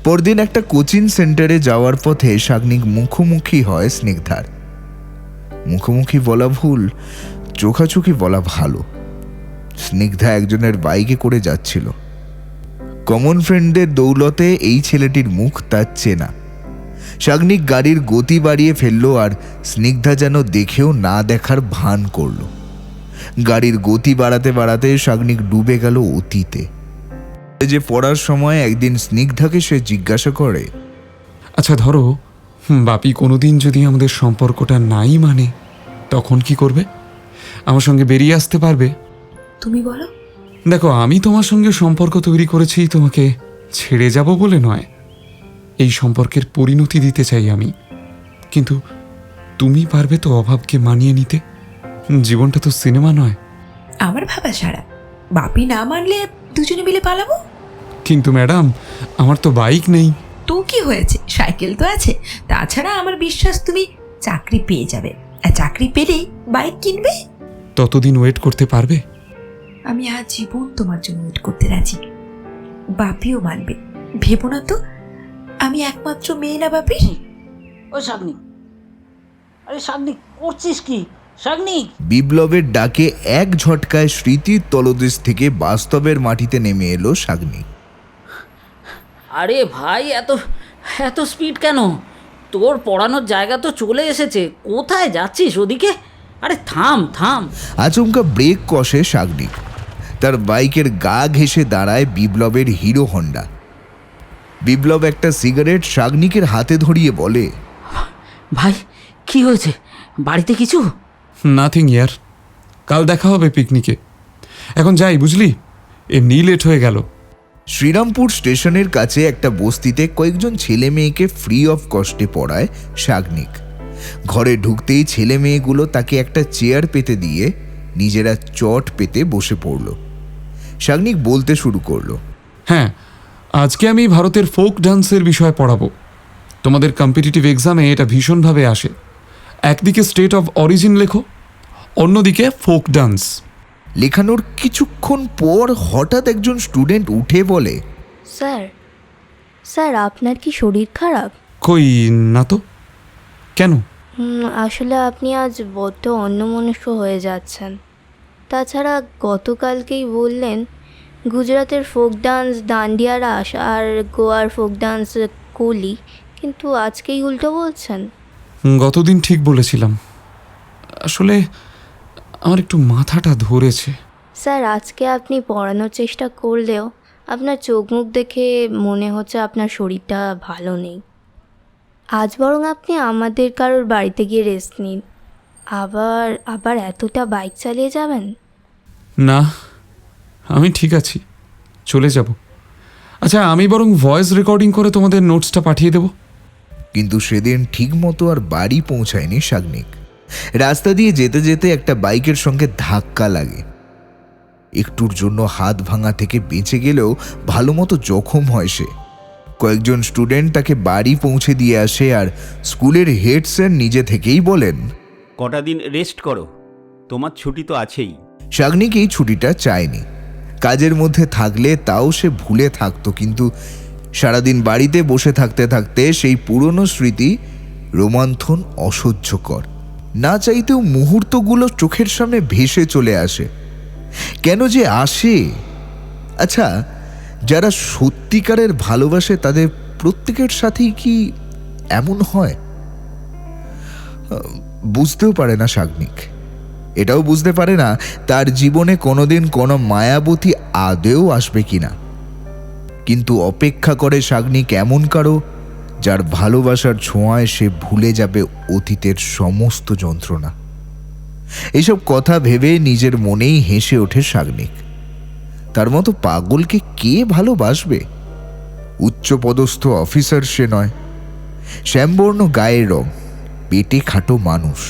পরদিন একটা কোচিং সেন্টারে যাওয়ার পথে শাগনিক মুখোমুখি হয় স্নিগ্ধার। মুখোমুখি বলা ভুল, চোখাচোখি বলা ভালো। স্নিগ্ধা একজনের বাইকে করে যাচ্ছিল। কমন ফ্রেন্ডদের দৌলতে এই ছেলেটির মুখ তার চেনা। শাগনিক গাড়ির গতি বাড়িয়ে ফেলল আর স্নিগ্ধা যেন দেখেও না দেখার ভান করল। গাড়ির গতি বাড়াতে বাড়াতে শাগনিক ডুবে গেল অতীতে। যে পড়ার সময় একদিন স্নিগ্ধাকে সে জিজ্ঞাসা করে, আচ্ছা ধরো বাপি কোনোদিন যদি আমাদের সম্পর্কটা নাই মানে, তখন কি করবে? আমার সঙ্গে বেরিয়ে আসতে পারবে? তুমি বলো। দেখো, আমি তোমার সঙ্গে সম্পর্ক তৈরি করেছি তোমাকে ছেড়ে যাব বলে নয়, এই সম্পর্কের পরিণতি দিতে চাই আমি। কিন্তু তুমি পারবে তো অভাবকে মানিয়ে নিতে? জীবনটা তো সিনেমা নয়। আমার ভাবা সারা, বাপি না মানলে দুজনে মিলে পালাবো। কিন্তু ম্যাডাম, আমার তো বাইক নেই। তো কি হয়েছে, সাইকেল তো আছে। তাছাড়া আমার বিশ্বাস তুমি চাকরি পেয়ে যাবে, আর চাকরি পেলেই বাইক কিনবে। ততদিন ওয়েট করতে পারবে? আমি আজ জীবন তোমার জন্য ওয়েট করতে রাজি। বাপিও মানবে, ভেবো না তো আমি একমাত্র মেয়ে না বাপির। ও শাগনিক, আরে শাগনিক করছিস কি? শাগনিক! বিপ্লবের ডাকে এক ঝটকায় স্মৃতির তলদেশ থেকে বাস্তবের মাটিতে নেমে এলো শাগনিক। আরে ভাই, এত এত স্পিড কেন? তোর পড়ানোর জায়গা তো চলে এসেছে, কোথায় যাচ্ছিস ওদিকে? আরে থাম থাম। আচমকা ব্রেক কষে শাগনিক। তার বাইকের গা ঘেঁষে দাঁড়ায় বিপ্লবের হিরো হন্ডা। বিপ্লব একটা সিগারেট শাগনিকের হাতে ধরিয়ে বলে, ভাই কি হয়েছে? বাড়িতে কিছু? নাথিং ইয়ার, কাল দেখা হবে পিকনিকে। এখন যাই, বুঝলি? এমনি লেট হয়ে গেল। শ্রীরামপুর স্টেশনের কাছে একটা বস্তিতে কয়েকজন ছেলে মেয়েকে ফ্রি অফ কস্টে পড়ায় শাগনিক। ঘরে ঢুকতেই ছেলে মেয়েগুলো তাকে একটা চেয়ার পেতে দিয়ে নিজেরা চট পেতে বসে পড়ল। শাগনিক বলতে শুরু করলো, হ্যাঁ, আজকে আমি ভারতের ফোক ডান্সের বিষয় পড়াবো। তোমাদের কম্পিটিটিভ এক্সামে এটা ভীষণভাবে আসে। একদিকে স্টেট অফ অরিজিন লেখো, অন্যদিকে ফোক ডান্স। লেখানোর কিছুক্ষণ পর হঠাৎ একজন স্টুডেন্ট উঠে বলে, স্যার স্যার আপনার কি শরীর খারাপ? কই না তো, কেন? আসলে আপনি আজ বড্ড অন্যমনস্ক হয়ে যাচ্ছেন। তাছাড়া গতকালকেই বললেন গুজরাটের ফোক ডান্স দান্ডিয়া রাস আর গোয়ার ফোক ডান্স কোলি, কিন্তু আজকেই উল্টো বলছেন। গতদিন ঠিক বলেছিলাম, আসলে আমার একটু মাথাটা ধরেছে। স্যার আজকে আপনি পড়ানোর চেষ্টা করলেও আপনার চোখ মুখ দেখে মনে হচ্ছে আপনার শরীরটা ভালো নেই। আজ বরং আপনি আমাদের কারোর বাড়িতে গিয়ে রেস্ট নিন। আবার এতটা বাইক চালিয়ে যাবেন? না, আমি ঠিক আছি, চলে যাব। আচ্ছা, আমি বরং ভয়েস রেকর্ডিং করে তোমাদের নোটসটা পাঠিয়ে দেব। কিন্তু সেদিন ঠিক মতো আর বাড়ি পৌঁছায়নি শাগনিক। রাস্তা দিয়ে যেতে যেতে একটা বাইকের সঙ্গে ধাক্কা লাগে। একটুর জন্য হাত ভাঙা থেকে বেঁচে গেলেও ভালো মতো জখম হয় সে। কয়েকজন স্টুডেন্ট তাকে বাড়ি পৌঁছে দিয়ে আসে আর স্কুলের হেড স্যার নিজে থেকেই বলেন, কটা দিন রেস্ট করো, তোমার ছুটি তো আছেই। শাগনিক এই ছুটিটা চায়নি। কাজের মধ্যে থাকলে তাও সে ভুলে থাকতো, কিন্তু সারাদিন বাড়িতে বসে থাকতে থাকতে সেই পুরনো স্মৃতি রোমন্থন অসহ্যকর। না চাইতেও মুহূর্তগুলো চোখের সামনে ভেসে চলে আসে। কেন যে আসে? আচ্ছা, যারা সত্যিকারের ভালোবাসে তাদের প্রত্যেকের সাথেই কি এমন হয়? বুঝতেও পারে না শাগনিক। এটাও বুঝতে পারে না তার জীবনে কোনোদিন কোনো মায়াবতী আদেও আসবে কিনা। কিন্তু অপেক্ষা করে শাগনিক এমন কারো যার ভালোবাসার ছোঁয়ায় সে ভুলে যাবে অতীতের সমস্ত যন্ত্রণা। এইসব কথা ভেবে নিজের মনেই হেসে ওঠে শাগনিক। তার মতো পাগলকে কে ভালোবাসবে? উচ্চপদস্থ অফিসার সে নয়, শ্যামবর্ণ গায়ের রং, পেটে খাটো মানুষ।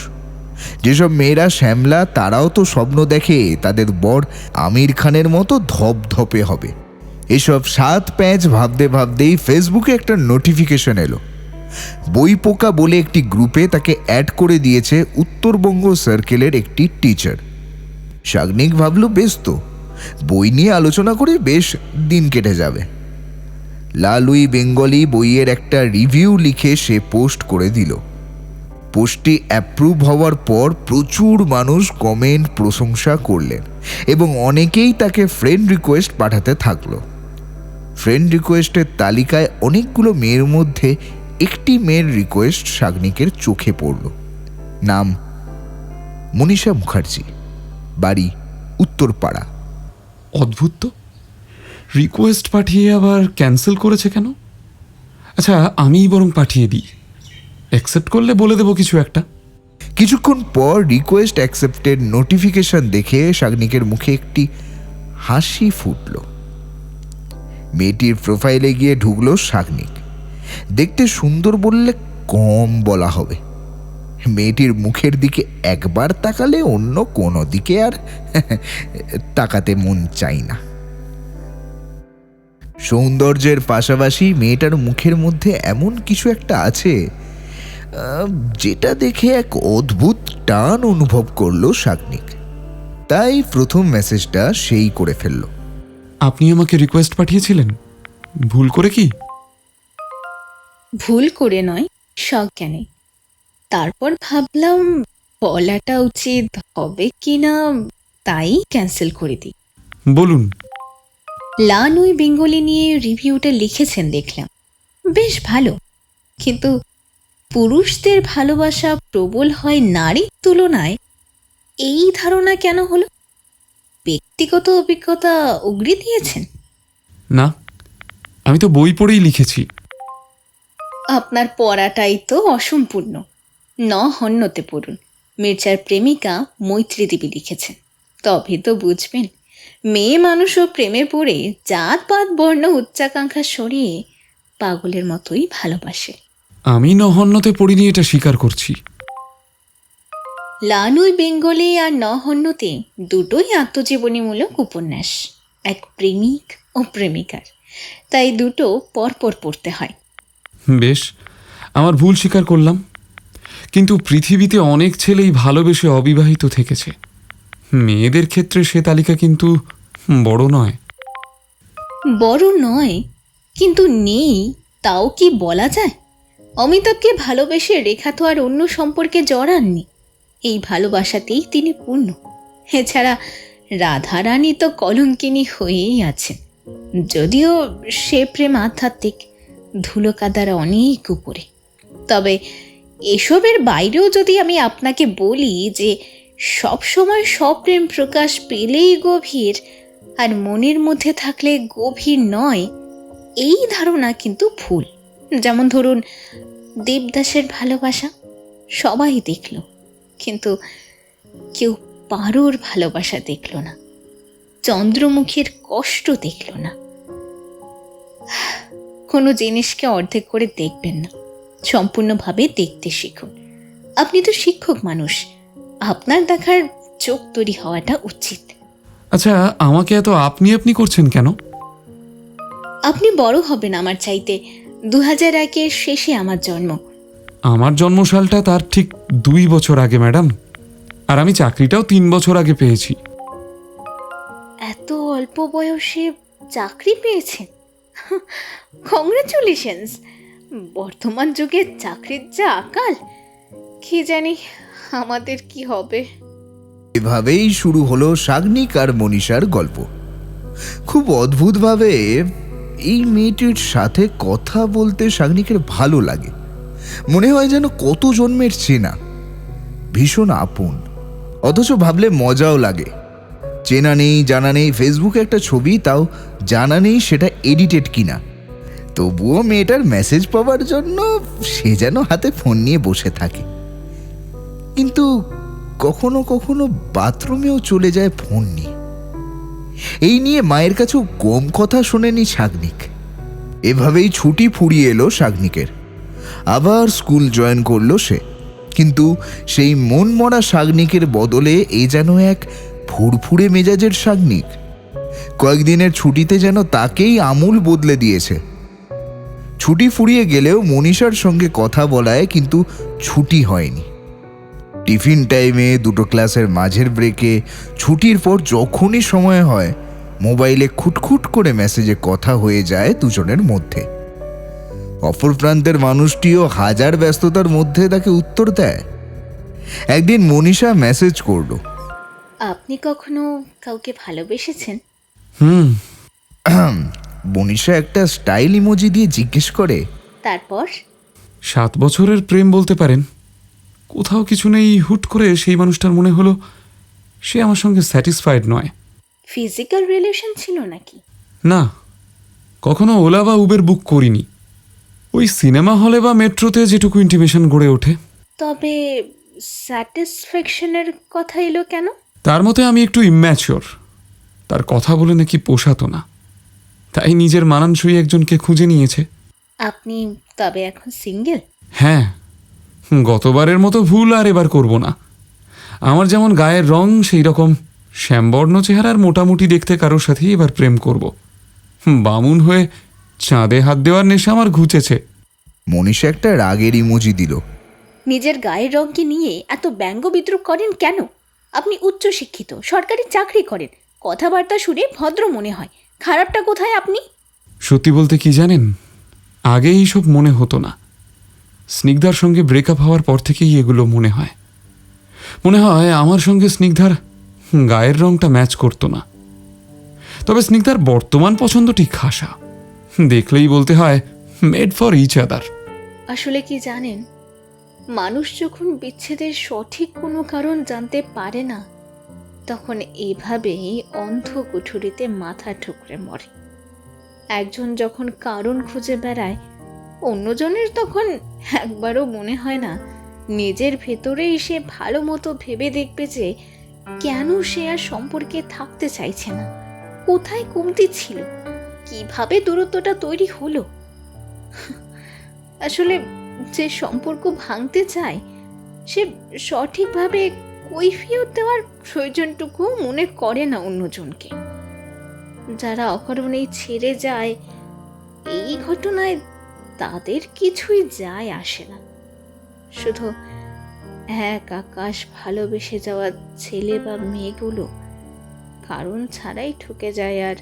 যেসব মেয়েরা শ্যামলা তারাও তো স্বপ্ন দেখে তাদের বর আমির খানের মতো ধপধপে হবে। এসব সাত প্যাঁচ ভাবতে ভাবতেই ফেসবুকে একটা নোটিফিকেশন এলো। বই পোকা বলে একটি গ্রুপে তাকে অ্যাড করে দিয়েছে উত্তরবঙ্গ সার্কেলের একটি টিচার। শাগনিক ভাবল বেশ তো, বই নিয়ে আলোচনা করে বেশ দিন কেটে যাবে। লালুই বেঙ্গলি বইয়ের একটা রিভিউ লিখে সে পোস্ট করে দিল। পোস্টটি অ্যাপ্রুভ হওয়ার পর প্রচুর মানুষ কমেন্ট প্রশংসা করলেন এবং অনেকেই তাকে ফ্রেন্ড রিকোয়েস্ট পাঠাতে থাকলো। ফ্রেন্ড রিকোয়েস্টের তালিকায় অনেকগুলো মেয়ের মধ্যে একটি মেয়ের রিকোয়েস্ট শাগনিকের চোখে পড়ল। নাম মনীষা মুখার্জি, বাড়ি উত্তরপাড়া। অদ্ভুত তো, রিকোয়েস্ট পাঠিয়ে আবার ক্যান্সেল করেছে কেন? আচ্ছা, আমিই বরং পাঠিয়ে দিই, অ্যাকসেপ্ট করলে বলে দেবো কিছু একটা। কিছুক্ষণ পর রিকোয়েস্ট অ্যাকসেপ্টেড নোটিফিকেশন দেখে শাগনিকের মুখে একটি হাসি ফুটল। মেয়েটির প্রোফাইলে গিয়ে ঢুকলো শাগনিক। দেখতে সুন্দর বললে কম বলা হবে। মেয়েটির মুখের দিকে একবার তাকালে অন্য কোনো দিকে আর তাকাতে মন চাই না। সৌন্দর্যের পাশাপাশি মেয়েটার মুখের মধ্যে এমন কিছু একটা আছে যেটা দেখে এক অদ্ভুত টান অনুভব করলো শাগনিক। তাই প্রথম মেসেজটা সেই করে ফেলল। আপনি আমাকে রিকোয়েস্ট পাঠিয়েছিলেন, ভুল করে কি? ভুল করে নয়, সজ্ঞানে। তারপর ভাবলাম বলাটা উচিত হবে কিনা, তাই ক্যান্সেল করে দিই। বলুন। লানুই বেঙ্গলি নিয়ে রিভিউটা লিখেছেন দেখলাম, বেশ ভালো। কিন্তু পুরুষদের ভালোবাসা প্রবল হয় নারীর তুলনায়, এই ধারণা কেন হলো? ব্যক্তিগত অভিজ্ঞতা উগড়ে দিয়েছেন? না, আমি তো বই পড়েই লিখেছি। আপনার পড়াটাই তো অসম্পূর্ণ। হন্যতে পড়ুন, মির্জার প্রেমিকা মৈত্রী দেবী লিখেছেন। তবে তো বুঝবেন, মেয়ে মানুষও প্রেমে পড়ে জাতপাত বর্ণ উচ্চাকাঙ্ক্ষা সরিয়ে পাগলের মতোই ভালোবাসে। আমি নহন্যতে পড়িনি, এটা স্বীকার করছি। লানুই বেঙ্গলি আর হন্যতে দুটোই আত্মজীবনীমূলক উপন্যাস, এক প্রেমিক ও প্রেমিকার। তাই দুটো পরপর পড়তে হয়। বেশ, আমার ভুল স্বীকার করলাম। কিন্তু পৃথিবীতে অনেক ছেলেই ভালোবেসে অবিবাহিত থেকেছে। মেয়েদের ক্ষেত্রে সে তালিকা কিন্তু বড় নয়। বড় নয়, কিন্তু নেই তাও কি বলা যায়? অমিতাভকে ভালোবেসে রেখা তো আর অন্য সম্পর্কে জড়াননি। এই ভালোবাসাতেই তিনি পূর্ণ। এছাড়া রাধারানী তো কলঙ্কিনী হয়েই আছেন, যদিও সে প্রেম আধ্যাত্মিক, ধুলো কাদার অনেক উপরে। তবে এসবের বাইরেও যদি আমি আপনাকে বলি যে সবসময় সপ্রেম প্রকাশ পেলেই গভীর, আর মনের মধ্যে থাকলে গভীর নয়, এই ধারণা কিন্তু ভুল। যেমন ধরুন, দেবদাসের ভালোবাসা সবাই দেখল, কিন্তু কেউ পারোর ভালোবাসা দেখল না, চন্দ্রমুখীর কষ্ট দেখল না। কোনো জিনিসকে অর্ধেক করে দেখবেন না, সম্পূর্ণভাবে দেখতে শিখুন। আপনি তো শিক্ষক মানুষ, আপনার দেখার চোখ তৈরি হওয়াটা উচিত। আচ্ছা, আমাকে এত আপনি আপনি করছেন কেন? আপনি বড় হবেন আমার চাইতে। 2001-এর শেষে আমার জন্ম। আমার জন্মসালটা তার ঠিক 2 বছর আগে ম্যাডাম, আর আমি চাকরিটাও 3 বছর আগে পেয়েছি। এত অল্প বয়সে চাকরি পেয়েছেন? কংগ্রেচুলেশনস। বর্তমান যুগে চাকরির যা আকাল, কি জানি আমাদের কি হবে। এভাবেই শুরু হলো শাগনিক আর মনীষার গল্প। খুব অদ্ভুতভাবে এই মেয়েটির সাথে কথা বলতে শাগনিকের ভালো লাগে। মনে হয় যেন কত জন্মের চেনা, ভীষণ আপন। অথচ ভাবলে মজাও লাগে। চেনা নেই, জানা নেই, ফেসবুকে একটা ছবি, তাও জানা নেই সেটা এডিটেড কিনা। তবুও মেয়েটার মেসেজ পাওয়ার জন্য সে যেন হাতে ফোন নিয়ে বসে থাকে। কিন্তু কখনো কখনো বাথরুমেও চলে যায় ফোন নিয়ে। এই নিয়ে মায়ের কাছেও কম কথা শোনেনি শাগনিক। এভাবেই ছুটি ফুরিয়ে এলো শাগনিকের। আবার স্কুল জয়েন করলো সে। কিন্তু সেই মন মরা শাগনিকের বদলে এ যেন এক ফুরফুরে মেজাজের শাগনিক। কয়েকদিনের ছুটিতে যেন তাকেই আমূল বদলে দিয়েছে। ছুটি ফুরিয়ে গেলেও মনীষার সঙ্গে কথা বলায় কিন্তু ছুটি হয়নি। টিফিন টাইমে, দুটো ক্লাসের মাঝের ব্রেকে, ছুটির পর যখনই সময় হয় মোবাইলে খুটখুট করে মেসেজে কথা হয়ে যায় দুজনের মধ্যে। অপর প্রান্তের মানুষটিও হাজার ব্যস্ততার মধ্যে তাকে উত্তর দেয়। একদিন মনীষা মেসেজ করল, আপনি কখনো কাউকে ভালোবেসেছেন? মনীষা একটা স্টাইল ইমোজি দিয়ে জিজ্ঞেস করে, তারপর? 7 বছরের প্রেম বলতে পারেন। কোথাও কিছু নেই, হুট করে সেই মানুষটার মনে হলো সে আমার সঙ্গে স্যাটিসফাইড নয়। ফিজিক্যাল রিলেশন ছিল নাকি? না, কখনো ওলা বা উবের বুক করিনি। ওই সিনেমা হলে বা মেট্রোতে যেটুকু ইন্টিমেশন গড়ে ওঠে। তবে স্যাটিসফ্যাকশনের কথা এলো কেন? তার মতে আমি একটু ইম্যাচিওর, তার কথা বলে নাকি পোষাতো না, তাই নিজের মানানসই একজনকে খুঁজে নিয়েছে। আপনি তবে এখন সিঙ্গেল? হ্যাঁ, গতবারের মতো ভুল আর এবার করব না। আমার যেমন গায়ের রং, সেই রকম শ্যামবর্ণ চেহারার মোটামুটি দেখতে কারোর সাথেই এবার প্রেম করব। বামুন হয়ে চাঁদে হাত দেওয়ার নেশা আমার ঘুচেছে। মনীষা একটা রাগের ইমোজি দিল। নিজের গায়ের রঙকে নিয়ে এত ব্যঙ্গ বিদ্রুপ করেন কেন? আপনি উচ্চশিক্ষিত, সরকারি চাকরি করেন, কথাবার্তা শুনে ভদ্র মনে হয়। খারাপটা কোথায় আপনি? সত্যি বলতে কি জানেন, আগে এইসব মনে হতো না। স্নিগ্ধার সঙ্গে ব্রেকআপ হওয়ার পর থেকেই এগুলো মনে হয়। মনে হয় আমার সঙ্গে স্নিগ্ধার গায়ের রংটা ম্যাচ করতো না। তবে স্নিগ্ধার বর্তমান পছন্দটি খাসা, দেখলেই বলতে হয় মেড ফর ইচ আদার। আসলে কি জানেন, মানুষ যখন বিচ্ছেদের সঠিক কোনো কারণ জানতে পারে না, তখন এভাবেই অন্ধ কুঠুরিতে মাথা ঠুকরে মরে। একজন যখন কারণ খুঁজে বেড়ায়, অন্যজনের তখন একবারও মনে হয় না নিজের ভেতরেই সে ভালো মতো ভেবে দেখবে যে কেন সে আর সম্পর্কে থাকতে চাইছে না, কোথায় কমতি ছিল, কিভাবে দূরত্বটা তৈরি হলো। আসলে যে সম্পর্ক ভাঙতে চায় সে সঠিকভাবে কৈফিয়ত দেওয়ার প্রয়োজনটুকু মনে করে না অন্যজনকে। যারা অকারণেই ছেড়ে যায়, এই ঘটনায় তাদের কিছুই যায় আসে না। শুধু এক আকাশ ভালোবেসে যাওয়া ছেলে বা মেয়েগুলো কারণ ছাড়াই ঠকে যায় আর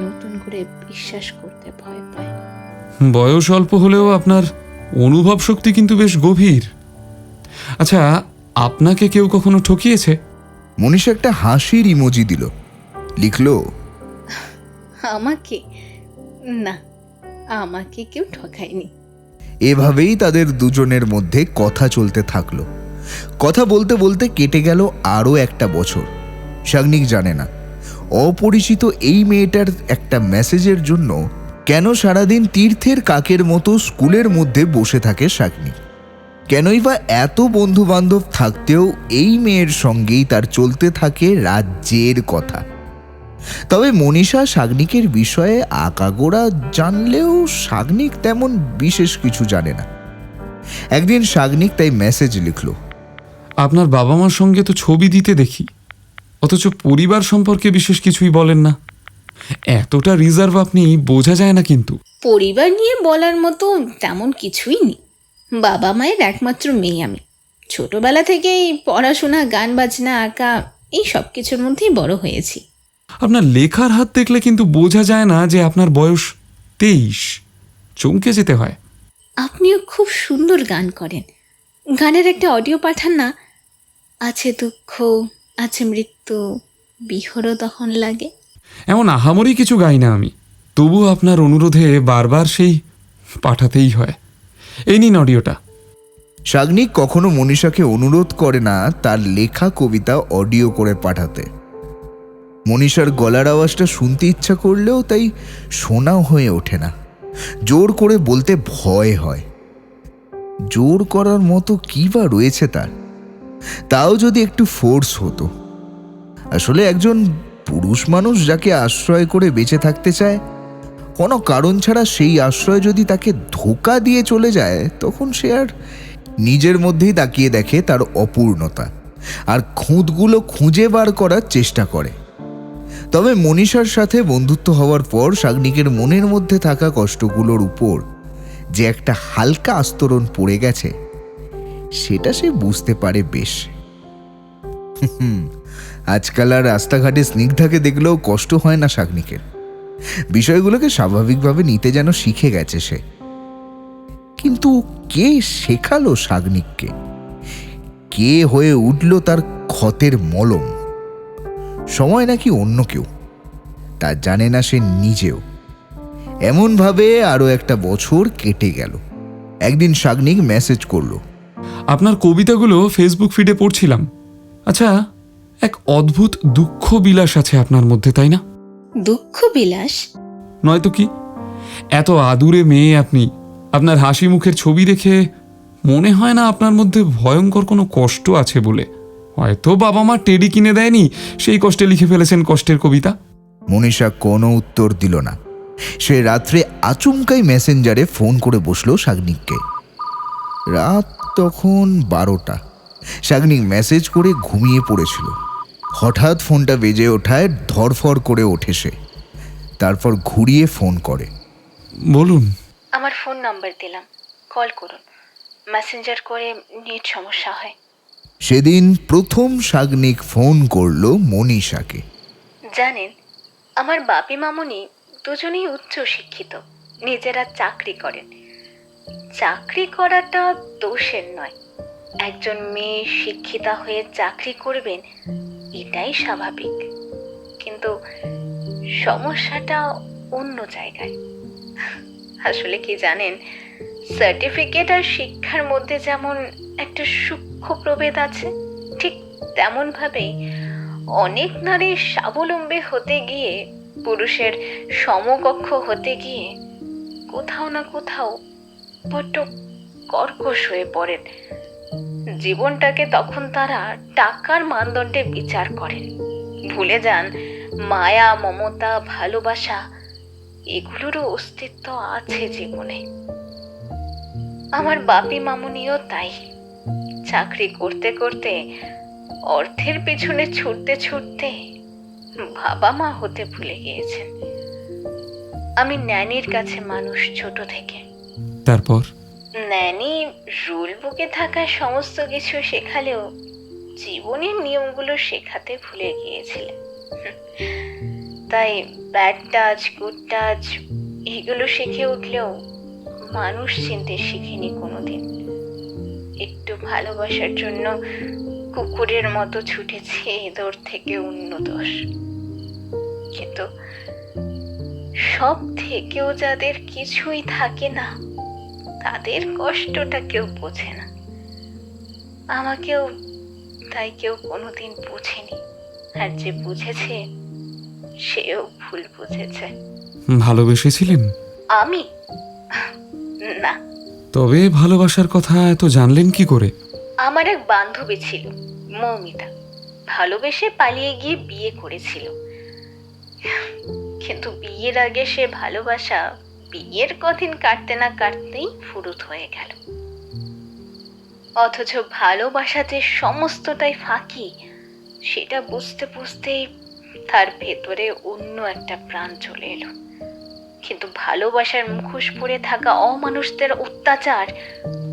নতুন করে বিশ্বাস করতে ভয় পায়। বয়স অল্প হলেও আপনার অনুভব শক্তি কিন্তু বেশ গভীর। আচ্ছা, আপনাকে কেউ কখনো ঠকিয়েছে? মনীষা একটা হাসির ইমোজি দিল, লিখলো, আমাকে না, আমাকে কেউ ঠকায়নি। এভাবেই তাদের দুজনের মধ্যে কথা চলতে থাকলো। কথা বলতে বলতে কেটে গেল আরও একটা বছর। শাগনিক জানে না অপরিচিত এই মেয়েটার একটা মেসেজের জন্য কেন সারাদিন তীর্থের কাকের মতো স্কুলের মধ্যে বসে থাকে শাগনিক। কেনই বা এত বন্ধু বান্ধব থাকতেও এই মেয়ের সঙ্গেই তার চলতে থাকে রাজ্যের কথা। তবে মনীষা শাগনিকের বিষয়ে আগাগোড়া জানলেও শাগনিক তেমন বিশেষ কিছু জানে না। একদিন শাগনিক তাই মেসেজ লিখল, আপনার বাবা মার সঙ্গে তো ছবি দিতে দেখি, অথচ পরিবার সম্পর্কে বিশেষ কিছুই বলেন না। এতটা রিজার্ভ আপনি, বোঝা যায় না কিন্তু। পরিবার নিয়ে বলার মতো তেমন কিছুই নেই। বাবা মায়ের একমাত্র মেয়ে আমি। ছোটবেলা থেকেই পড়াশোনা, গান বাজনা, আঁকা, এই সব কিছুর মধ্যেই বড় হয়েছি। আপনার লেখার হাত দেখলে কিন্তু বোঝা যায় না যে আপনার বয়স 23। চমকে যেতে হয়। আপনিও খুব সুন্দর গান করেন। গানের একটা অডিও পাঠান না। আছে দুঃখ, আছে মৃত্যু, বিহর দহন লাগে। এমন আহামরি কিছু গাই না আমি, তবু আপনার অনুরোধে বারবার সেই পাঠাতেই হয়। এই নিন অডিওটা। শাগনিক কখনো মনীষাকে অনুরোধ করে না তার লেখা কবিতা অডিও করে পাঠাতে। মনীষার গলার আওয়াজটা শুনতে ইচ্ছা করলেও তাই শোনাও হয়ে ওঠে না। জোর করে বলতে ভয় হয়। জোর করার মতো কি বা রয়েছে তার? তাও যদি একটু ফোর্স হতো। আসলে একজন পুরুষ মানুষ যাকে আশ্রয় করে বেঁচে থাকতে চায়, কোনো কারণ ছাড়া সেই আশ্রয় যদি তাকে ধোঁকা দিয়ে চলে যায়, তখন সে আর নিজের মধ্যেই তাকিয়ে দেখে তার অপূর্ণতা আর খুঁতগুলো খুঁজে বার করার চেষ্টা করে। তবে মনীষার সাথে বন্ধুত্ব হওয়ার পর শাগনিকের মনের মধ্যে থাকা কষ্টগুলোর উপর যে একটা হালকা আস্তরণ পড়ে গেছে সেটা সে বুঝতে পারে বেশ। আজকাল আর রাস্তাঘাটে স্নিগ্ধাকে দেখলেও কষ্ট হয় না শাগনিকের। বিষয়গুলোকে স্বাভাবিকভাবে নিতে যেন শিখে গেছে সে। কিন্তু কে শেখালো শাগনিককে? কে হয়ে উঠল তার ক্ষতের মলম? সময় নাকি অন্য কেউ, তা জানে না সে নিজেও। এমনভাবে আরো একটা বছর কেটে গেল। একদিন শাগনিক মেসেজ করলো, আপনার কবিতাগুলো ফেসবুক ফিডে পড়ছিলাম। আচ্ছা, এক অদ্ভুত দুঃখ বিলাস আছে আপনার মধ্যে, তাই না? দুঃখ বিলাস? নয়তো কি! এত আদুরে মেয়ে আপনি, আপনার হাসি মুখের ছবি দেখে মনে হয় না আপনার মধ্যে ভয়ঙ্কর কোনো কষ্ট আছে বলে। হয়তো বাবা মা টেডি কিনে দেয়নি, সেই কষ্টে লিখে ফেলেছেন কষ্টের কবিতা। মনীষা কোনো উত্তর দিল না। সে রাত্রে আচমকাই মেসেঞ্জারে ফোন করে বসলো শাগনিককে। রাত তখন 12টা। শাগনিক মেসেজ করে ঘুমিয়ে পড়েছিল। হঠাৎ ফোনটা বেজে ওঠায় ধরফর করে ওঠে সে। তারপর ঘুরিয়ে ফোন করে। বলুন। আমার ফোন নাম্বার দিলাম, কল করুন। মেসেঞ্জার করে নেট সমস্যা হয়। সেদিন প্রথম শাগনিক ফোন করলো মনীষাকে। জানেন, আমার বাপি মামুনি দুজনেই উচ্চ শিক্ষিত, নিজেরা চাকরি করেন। চাকরি করাটা দোষের নয়, একজন মেয়ে শিক্ষিতা হয়ে চাকরি করবেন এটাই স্বাভাবিক। কিন্তু সমস্যাটা অন্য জায়গায়। আসলে কি জানেন, সার্টিফিকেট আর শিক্ষার মধ্যে যেমন একটা সূক্ষ্ম প্রভেদ আছে, ঠিক তেমনভাবেই অনেক নারী স্বাবলম্বী হতে গিয়ে, পুরুষের সমকক্ষ হতে গিয়ে কোথাও না কোথাও বড্ড কর্কশ হয়ে পড়েন। জীবনটাকে তখন তারা টাকার মানদণ্ডে বিচার করেন, ভুলে যান মায়া, মমতা, ভালোবাসা এগুলোরও অস্তিত্ব আছে জীবনে। আমার বাপি মামুনিও তাই। চাকরি করতে করতে, অর্থের পেছনে ছুটতে ছুটতে বাবা মা হতে ভুলে গিয়েছেন। আমি ন্যানির কাছে মানুষ ছোট থেকে। তারপর ন্যানি রুল বুকে থাকা সমস্ত কিছু শেখালেও জীবনের নিয়মগুলো শেখাতে ভুলে গিয়েছিলেন। তাই ব্যাড টাচ, গুড টাচ এগুলো শিখে উঠলেও মানুষ চিনতে শিখিনি কোনোদিন। একটু ভালোবাসার জন্য কুকুরের মতো ছুটেছে এদর থেকে অন্য দোষ। কিন্তু সব থেকেও যাদের কিছুই থাকে না, তাদের কষ্টটা কেউ বোঝে না। আমাকেও তাই কেউ কোনোদিন বুঝেনি, আর যে বুঝেছে সেও ভুল বুঝেছে। ভালোবেসেছিলেন? আমি না। তবে ভালোবাসার কথা এত জানলেন কি করে? আমার এক বান্ধবী ছিল, মৌমিতা, ভালোবেসে পালিয়ে গিয়ে বিয়ে করেছিল। কিন্তু বিয়ের আগে সে ভালোবাসা বিয়ের কদিন কাটতে না কাটতেই ফুরুত হয়ে গেল। অথচ ভালোবাসা যে সমস্তটাই ফাঁকি, সেটা বুঝতে বুঝতেই তার ভেতরে অন্য একটা প্রাণ চলে এলো। কিন্তু ভালোবাসার মুখোশ পরে থাকা অমানুষদের অত্যাচার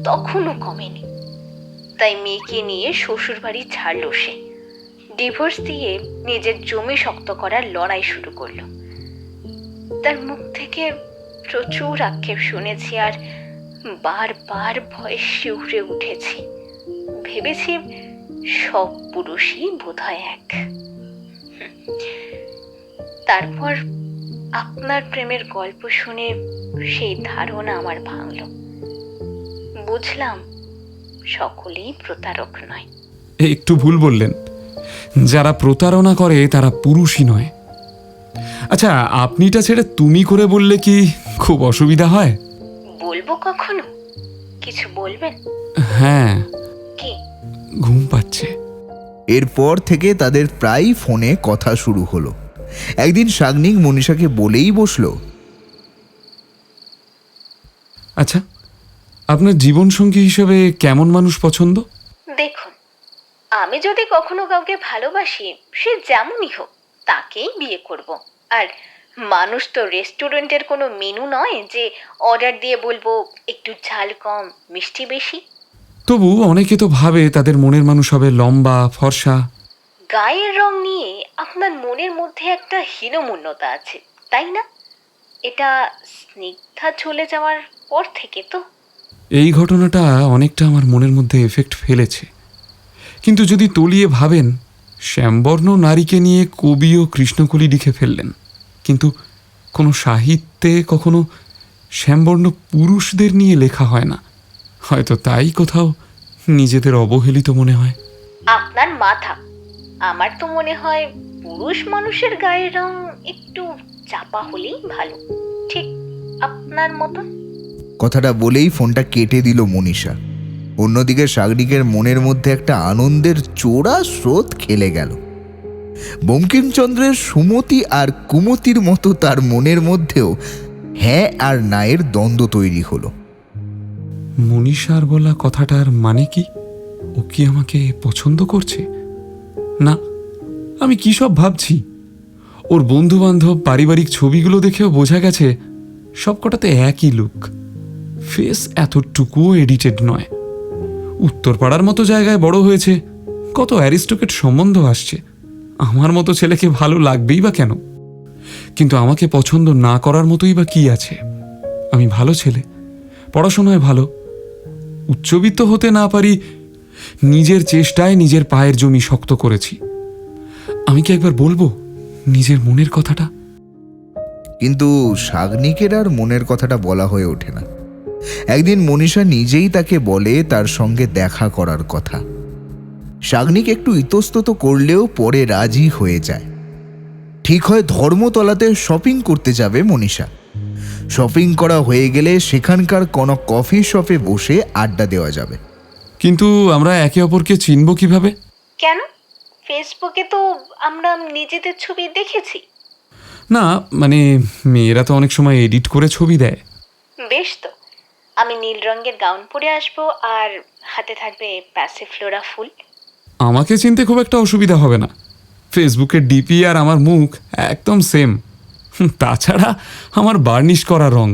তখনও কমেনি। তাই মেয়েকে নিয়ে শ্বশুর বাড়ি ছাড়ল সে। ডিভোর্স দিয়ে নিজের জমি শক্ত করার লড়াই শুরু করলো। তার মুখ থেকে প্রচুর আক্ষেপ শুনেছি, আর বারবার ভয়ে শিউরে উঠেছি। ভেবেছি সব পুরুষই বোধহয় এক। তারপর আপনার প্রেমের গল্প শুনে সেই ধারণা আমার ভাঙল। বুঝলাম সকলেই প্রতারক নয়। একটু ভুল বললেন, যারা প্রতারণা করে তারা পুরুষই নয়। আচ্ছা, আপনিটা ছেড়ে তুমি করে বললে কি খুব অসুবিধা হয়? বলবো কখনো? কিছু বলবেন? হ্যাঁ। কি? ঘুম পাচ্ছে। এরপর থেকে তাদের প্রায় ফোনে কথা শুরু হলো। একদিন শাগনিক মনীষাকে বলেই বসলো, আচ্ছা, আপনার জীবনসঙ্গী হিসেবে কেমন মানুষ পছন্দ? দেখুন, আমি যদি কখনো কাউকে ভালোবাসি, সে যেমনই হোক তাকেই বিয়ে করব। আর মানুষ তো রেস্টুরেন্টের কোনো মেনু নয় যে অর্ডার দিয়ে বলবো একটু ঝাল কম মিষ্টি বেশি। তবু অনেকে তো ভাবে তাদের মনের মানুষ হবে লম্বা ফর্সা। গায়ের রং নিয়ে আপনার মনের মধ্যে একটা হীনমন্যতা আছে, তাই না? এটা স্নিগ্ধা চলে যাওয়ার পর থেকে তো। এই ঘটনাটা অনেকটা আমার মনের মধ্যে এফেক্ট ফেলেছে। কিন্তু যদি তলিয়ে ভাবেন, শ্যামবর্ণ নারীকে নিয়ে কবিও কৃষ্ণকলি লিখে ফেললেন, কিন্তু কোনো সাহিত্যে কখনো শ্যামবর্ণ পুরুষদের নিয়ে লেখা হয় না। হয়তো তাই কোথাও নিজেদের অবহেলিত মনে হয়। আপনার মাথা। আমার তো মনে হয় পুরুষ মানুষের গায়ের রং একটু চাপা হলেই ভালো, ঠিক আপনার মতন। কথাটা বলেই ফোনটা কেটে দিল মনীষা। অন্যদিকে শাগনিকের মনের মধ্যে একটা আনন্দের চোরা স্রোত খেলে গেল। বঙ্কিমচন্দ্রের সুমতি আর কুমতির মতো তার মনের মধ্যেও হ্যাঁ আর না এর দ্বন্দ্ব তৈরি হলো। মনীষার বলা কথাটার মানে কি? ও কি আমাকে পছন্দ করছে? না, আমি কি সব ভাবছি। ওর বন্ধু বান্ধব পারিবারিক ছবিগুলো দেখেও বোঝা গেছে সবকটাতে একই লুক। ফেস এতটুকুও এডিটেড নয়। উত্তরপাড়ার মতো জায়গায় বড় হয়েছে, কত অ্যারিস্টোক্রেট সম্বন্ধ আসছে। আমার মতো ছেলেকে ভালো লাগবেই বা কেন? কিন্তু আমাকে পছন্দ না করার মতোই বা কি আছে? আমি ভালো ছেলে, পড়াশোনায় ভালো, উচ্চবিত্ত হতে না পারি, নিজের চেষ্টায় নিজের পায়ের জমি শক্ত করেছি। আমি কি একবার বলবো নিজের মনের কথাটা? কিন্তু শাগনিকের আর মনের কথাটা বলা হয়ে ওঠে না। একদিন মনীষা নিজেই তাকে বলে তার সঙ্গে দেখা করার কথা। শাগনিক একটু ইতস্তত করলেও পরে রাজি হয়ে যায়। ঠিক হয় ধর্মতলাতে শপিং করতে যাবে মনীষা। শপিং করা হয়ে গেলে সেখানকার কোনো কফি শপে বসে আড্ডা দেওয়া যাবে। কিন্তু আমরা একে অপরকে চিনব কিভাবে? কেন? ফেসবুকে তো আমরা নিজেদের ছবি দেখেছি। না মানে, মেয়েরা তো অনেক সময় এডিট করে ছবি দেয়। বেশ তো, আমি নীল রঙের গাউন পরে আসবো আর হাতে থাকবে প্যাসিফ্লোরা ফুল। আমাকে চিনতে খুব একটা অসুবিধা হবে না। ফেসবুকের ডিপি আর আমার মুখ একদম সেম। তাছাড়া আমার বার্নিশ করা রং।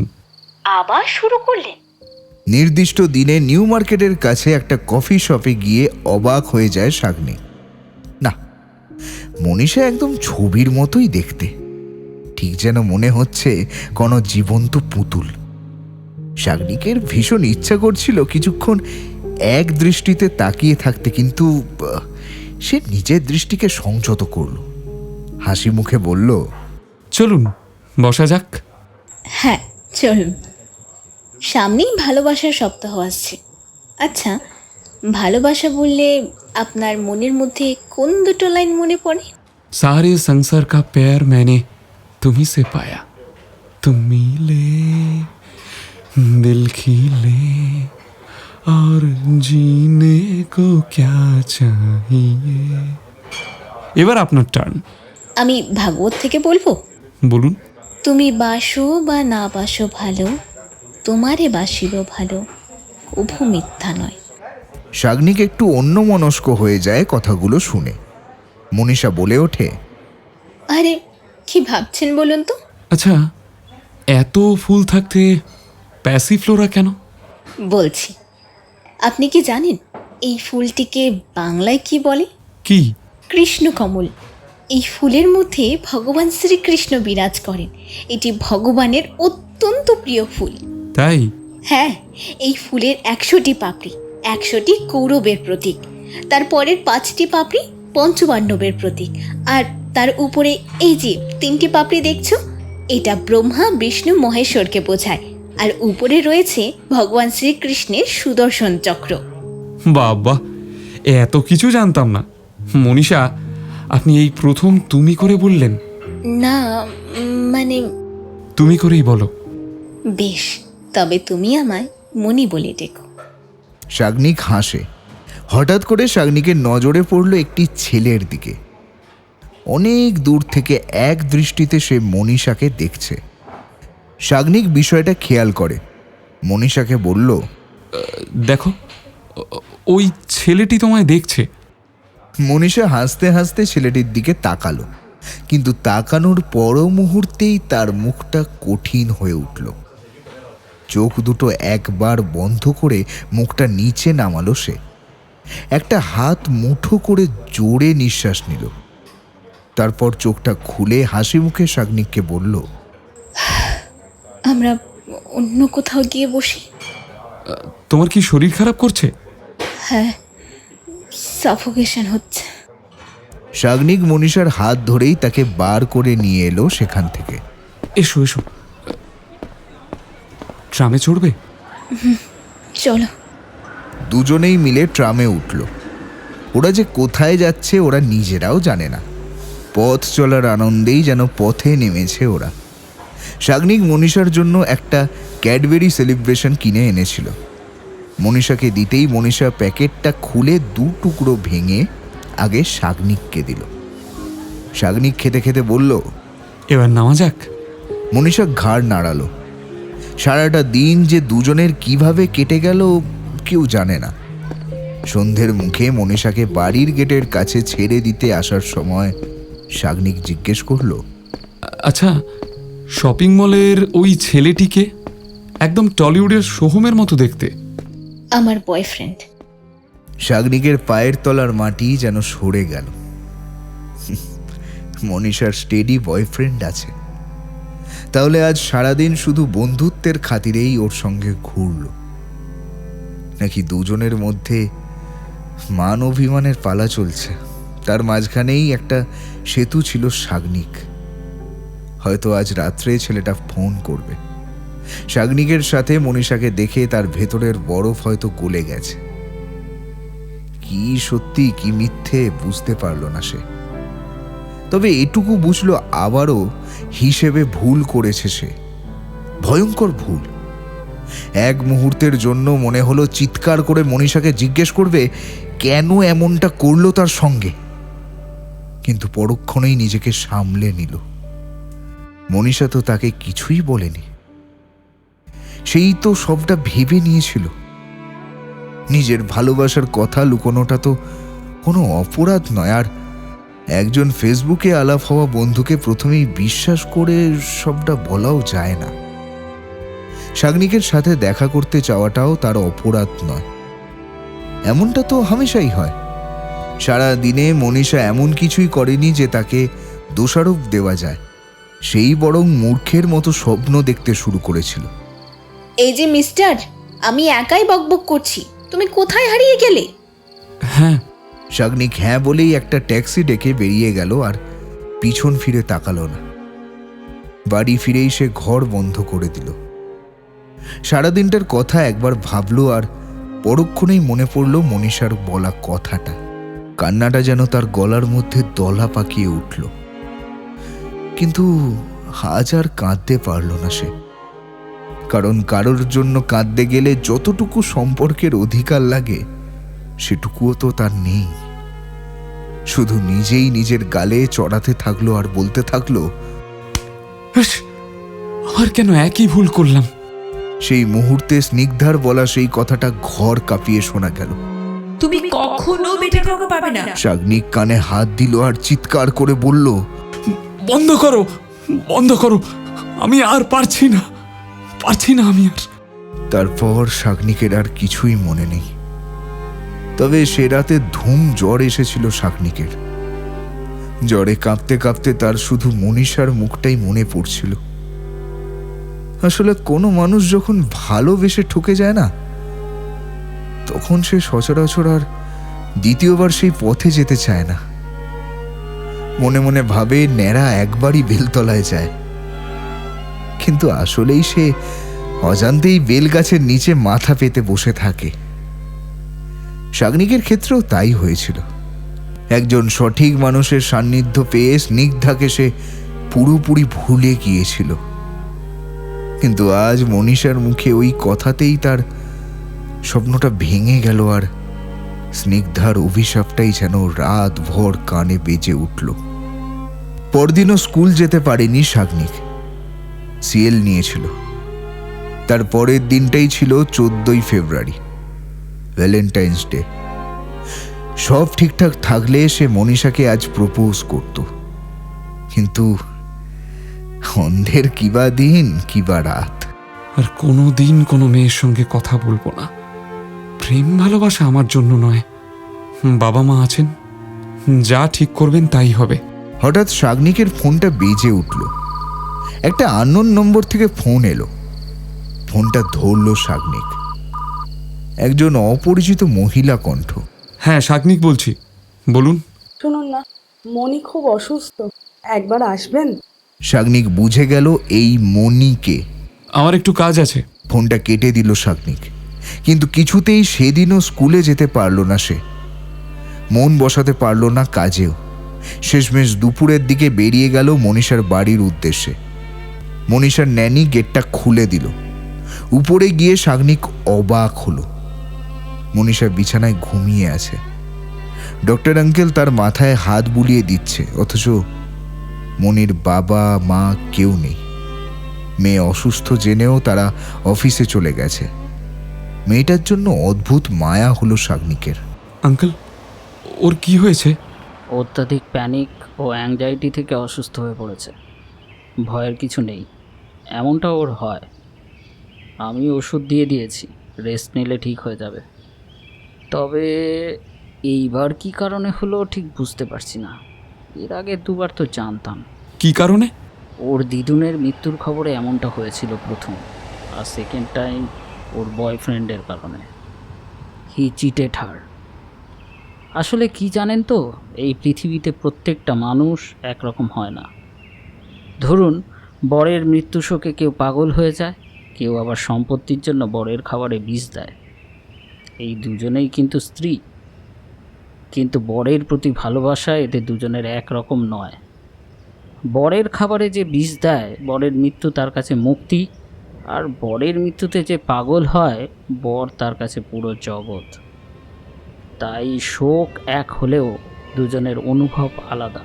আবার শুরু করলেন? নির্দিষ্ট দিনে নিউ মার্কেটের কাছে একটা কফি শপে গিয়ে অবাক হয়ে যায় শাগনিক। না, মনীষা একদম ছবির মতোই দেখতে, ঠিক যেন মনে হচ্ছে কোনো জীবন্ত পুতুল। শাগনিকের ভীষণ ইচ্ছা করছিল কিছুক্ষণ এক দৃষ্টিতে তাকিয়ে থাকতে, কিন্তু সে নিজের দৃষ্টিকে সংযত করল। হাসি মুখে বলল, চলুন বসা যাক। হ্যাঁ চলুন। সামনেই ভালোবাসার সপ্তাহ আসছে। আচ্ছা, ভালোবাসা বললে আপনার মনের মধ্যে কোন দুটো লাইন মনে পড়ে? सारे संसार का प्यार मैंने तुम्ही से पाया, तुम मिले दिल खिले और जीने को क्या चाहिए। এবার আপনার টার্ন। আমি ভাগবত থেকে বলবো? বলুন। তুমি বাসো বা না বাসো ভালো, তোমারে বাসিব ভালো, কভু মিথ্যা নয়। শাগনিক একটু অন্যমনস্ক হয়ে যায় কথাগুলো শুনে। মনীষা বলে ওঠে, আরে কি ভাবছেন বলুন তো? আচ্ছা, এত ফুল থাকতে প্যাসিফ্লোরা কেন? বলছি, আপনি কি জানেন এই ফুলটিকে বাংলায় কি বলে? কি? কৃষ্ণকমল। এই ফুলের মধ্যে ভগবান শ্রীকৃষ্ণ বিরাজ করেন। এটি ভগবানের অত্যন্ত প্রিয় ফুল। তাই? হ্যাঁ, এই ফুলের 100টি পাপড়ি 100টি কৌরবের প্রতীক, তারপরের 5টি পাপড়ি পঞ্চপাণ্ডবের প্রতীক, আর তার উপরে এই যে 3টি পাপড়ি দেখছো, এটা ব্রহ্মা বিষ্ণু মহেশ্বরকে বোঝায়। আর উপরে রয়েছে ভগবান শ্রীকৃষ্ণের সুদর্শন চক্র। বাবা, এত কিছু জানতাম না। মনীষা, আপনি এই প্রথম তুমি করে বললেন। না মানে, তুমি করেই বলো। বেশ, তবে তুমি আমায় মনি বলে ডেকো। শাগনিক হাসে। হঠাৎ করে শাগনিকের নজরে পড়ল একটি ছেলের দিকে। অনেক দূর থেকে এক দৃষ্টিতে সে মনীষাকে দেখছে। শাগনিক বিষয়টা খেয়াল করে। মনীষাকে বলল, দেখো, ওই ছেলেটি তোমায় দেখছে। মনীষা হাসতে হাসতে ছেলেটির দিকে তাকালো, কিন্তু তাকানোর পর মুহূর্তেই তার মুখটা কঠিন হয়ে উঠল। চোখ দুটো একবার বন্ধ করে মুখটা নিচে নামালো সে। একটা হাত মুঠো করে জোরে নিঃশ্বাস নিল। তারপর চোখটা খুলে হাসি মুখে শাগনিককে বলল, আমরা অন্য কোথাও গিয়ে বসি। তোমার কি শরীর খারাপ করছে? হ্যাঁ, সাফোকেশন হচ্ছে। শাগনিক মনীষার হাত ধরেই তাকে বার করে নিয়ে এলো সেখান থেকে। এসো এসো, ট্রামে চড়বে? চলো। দুজনেই মিলে ট্রামে উঠল। ওরা যে কোথায় যাচ্ছে ওরা নিজেরাও জানে না। পথ চলার আনন্দেই যেন পথে নেমেছে ওরা। শাগনিক মনীষার জন্য একটা ক্যাডবেরি সেলিব্রেশন কিনে এনেছিল। মনীষাকে দিতেই মনীষা প্যাকেটটা খুলে 2 টুকরো ভেঙে আগে শাগনিককে দিল। শাগনিক খেতে খেতে বলল, এবার নামা যাক। মনীষা ঘাড় নাড়ালো। সারাটা দিন যে দুজনের কিভাবে কেটে গেল কেউ জানে না। সন্ধ্যের মুখে মনীষাকে বাড়ির গেটের কাছে ছেড়ে দিতে আসার সময় শাগনিক জিজ্ঞেস করলো, আচ্ছা, শপিং মলের ওই ছেলেটিকে? একদম টলিউডের সোহমের মতো দেখতে। আমার বয়ফ্রেন্ড। শাগনিকের পায়ের তলার মাটি যেন সরে গেল। মনীষার স্টেডি বয়ফ্রেন্ড আছে, তাহলে আজ সারাদিন শুধু বন্ধুত্বের খাতিরেই ওর সঙ্গে ঘুরল, নাকি দুজনের মধ্যে মান অভিমানের পালা চলছে? তার মাঝখানেই একটা সেতু ছিল শাগনিক। হয়তো আজ রাত্রে ছেলেটা ফোন করবে। শাগনিকের সাথে মনীষাকে দেখে তার ভেতরের বরফ হয়তো গলে গেছে। কি সত্যি কি মিথ্যে বুঝতে পারল না সে। তবে এটুকু বুঝলো আবারও হিসেবে ভুল করেছে সে, ভয়ঙ্কর ভুল। এক মুহূর্তের জন্য মনে হলো চিৎকার করে মনীষাকে জিজ্ঞেস করবে কেন এমনটা করলো তার সঙ্গে, কিন্তু পরক্ষণেই নিজেকে সামলে নিল। মনীষা তো তাকে কিছুই বলেনি, সেই তো সবটা ভেবে নিয়েছিল। নিজের ভালোবাসার কথা লুকোনোটা তো কোনো অপরাধ নয়। আর একজন ফেসবুকে আলাপ হওয়া বন্ধুকে প্রথমেই বিশ্বাস করে সবটা বলাও যায় না। শাগনিকের সাথে দেখা করতে চাওয়াটাও তার অপরাধ নয়, এমনটা তো হামেশাই হয়। সারা দিনে মনীষা এমন কিছুই করেনি যে তাকে দোষারোপ দেওয়া যায়, সেই বরং মূর্খের মতো স্বপ্ন দেখতে শুরু করেছিল। এই যে মিস্টার, আমি একাই বকবক করছি, তুমি কোথায় হারিয়ে গেলে? হ্যাঁ। শাগনিক হ্যাঁ বলেই একটা ট্যাক্সি ডেকে বেরিয়ে গেল আর পিছন ফিরে তাকালো না। বাড়ি ফিরেই সে ঘর বন্ধ করে দিল। সারাদিনটার কথা একবার ভাবলো আর পরক্ষণেই মনে পড়ল মনীষার বলা কথাটা। কান্নাটা যেন তার গলার মধ্যে দলা পাকিয়ে উঠল, কিন্তু আজ আর কাঁদতে পারল না সে। কারণ কারোর জন্য কাঁদতে গেলে যতটুকু সম্পর্কের অধিকার লাগে সেটুকুও তো তার নেই। শুধু নিজেই নিজের গালে চড়াতে থাকলো আর বলতে থাকলো, আর কেন একই ভুল করলাম। সেই মুহূর্তে স্নিগ্ধার বলা সেই কথাটা ঘর কাঁপিয়ে শোনা গেল। তুমি কখনো বেটার কাউকে পাবে না। শাগনিক কানে হাত দিল আর চিৎকার করে বলল, বন্ধ করো, বন্ধ করো, আমি আর পারছি না আমি আর। তারপর শাগনিকের আর কিছুই মনে নেই। তবে সে রাতে ধুম জ্বর এসেছিল শাগনিকের। জ্বরে কাঁপতে কাঁপতে তার শুধু মনীষার মুখটাই মনে পড়ছিল। আসলে কোনো মানুষ যখন ভালোবেসে ঠকে যায় না, তখন সে সচরাচর আর দ্বিতীয়বার সেই পথে যেতে চায় না। মনে মনে ভাবে ন্যাড়া একবারই বেলতলায় যায়, কিন্তু আসলেই সে অজান্তেই বেলগাছের নিচে মাথা পেতে বসে থাকে। শাগনিকের ক্ষেত্রেও তাই হয়েছিল। একজন সঠিক মানুষের সান্নিধ্য পেয়ে স্নিগ্ধাকে সে পুরোপুরি ভুলে গিয়েছিল, কিন্তু আজ মনীষার মুখে ওই কথাতেই তার স্বপ্নটা ভেঙে গেল আর স্নিগ্ধার অভিশাপটাই যেন রাত ভর কানে বেজে উঠল। পরদিনও স্কুল যেতে পারেনি শাগনিক, সিএল নিয়েছিল। তার পরের দিনটাই ছিল 14ই ফেব্রুয়ারি। Valentine's day. সব ঠিকঠাক থাকলে সে মনীষাকে আজ প্রপোজ করত, কিন্তু অন্ধের কিবা দিন কিবা রাত। আর কোনো দিন কোনো মেয়ের সঙ্গে কথা বলবো না। প্রেম ভালোবাসা আমার জন্য নয়। বাবা মা আছেন, যা ঠিক করবেন তাই হবে। হঠাৎ শাগনিকের ফোনটা বেজে উঠল। একটা আননোন নম্বর থেকে ফোন এলো। ফোনটা ধরল শাগনিক। একজন অপরিচিত মহিলা কণ্ঠ। হ্যাঁ, শাগনিক বলছি, বলুন। শুনুন না, মনি খুব অসুস্থ, একবার আসবেন? শাগনিক বুঝে গেল এই মনিকে। আমার একটু কাজ আছে। ফোনটা কেটে দিল শাগনিক। কিন্তু কিছুতেই সেদিনও স্কুলে যেতে পারল না সে। মন বসাতে পারল না কাজেও। শেষমেশ দুপুরের দিকে বেরিয়ে গেল মনীষার বাড়ির উদ্দেশ্যে। মনীষার ন্যানি গেটটা খুলে দিল। উপরে গিয়ে শাগনিক অবাক হলো। মনীষা বিছানায় ঘুমিয়ে আছে। ডক্টর আঙ্কেল তার মাথায় হাত বুলিয়ে দিচ্ছে, অথচ মনির বাবা মা কেউ নেই। মেয়ে অসুস্থ জেনেও তারা অফিসে চলে গেছে। মেয়েটার জন্য অদ্ভুত মায়া হলো শাগনিকের। আঙ্কেল, ওর কি হয়েছে? অত্যাধিক প্যানিক ও অ্যাংজাইটি থেকে অসুস্থ হয়ে পড়েছে। ভয়ের কিছু নেই, এমনটা ওর হয়। আমি ওষুধ দিয়ে দিয়েছি, রেস্ট নিলে ঠিক হয়ে যাবে। তবে এইবার কি কারণে হলো ঠিক বুঝতে পারছি না। এর আগে দুবার তো জানতাম। কি কারণে? ওর দিদুনের মৃত্যুর খবরে এমনটা হয়েছিল প্রথম, আর সেকেন্ড টাইম ওর বয়ফ্রেন্ডের কারণে। হি চিটেড হার। আসলে কি জানেন তো, এই পৃথিবীতে প্রত্যেকটা মানুষ একরকম হয় না। ধরুন, বরের মৃত্যু শোকে কেউ পাগল হয়ে যায়, কেউ আবার সম্পত্তির জন্য বরের খাবারে বিষ দেয়। এই দুজনেই কিন্তু স্ত্রী, কিন্তু বরের প্রতি ভালোবাসা এদের দুজনের একরকম নয়। বরের খাবারে যে বিষ দেয়, বরের মৃত্যু তার কাছে মুক্তি, আর বরের মৃত্যুতে যে পাগল হয়, বর তার কাছে পুরো জগৎ। তাই শোক এক হলেও দুজনের অনুভব আলাদা।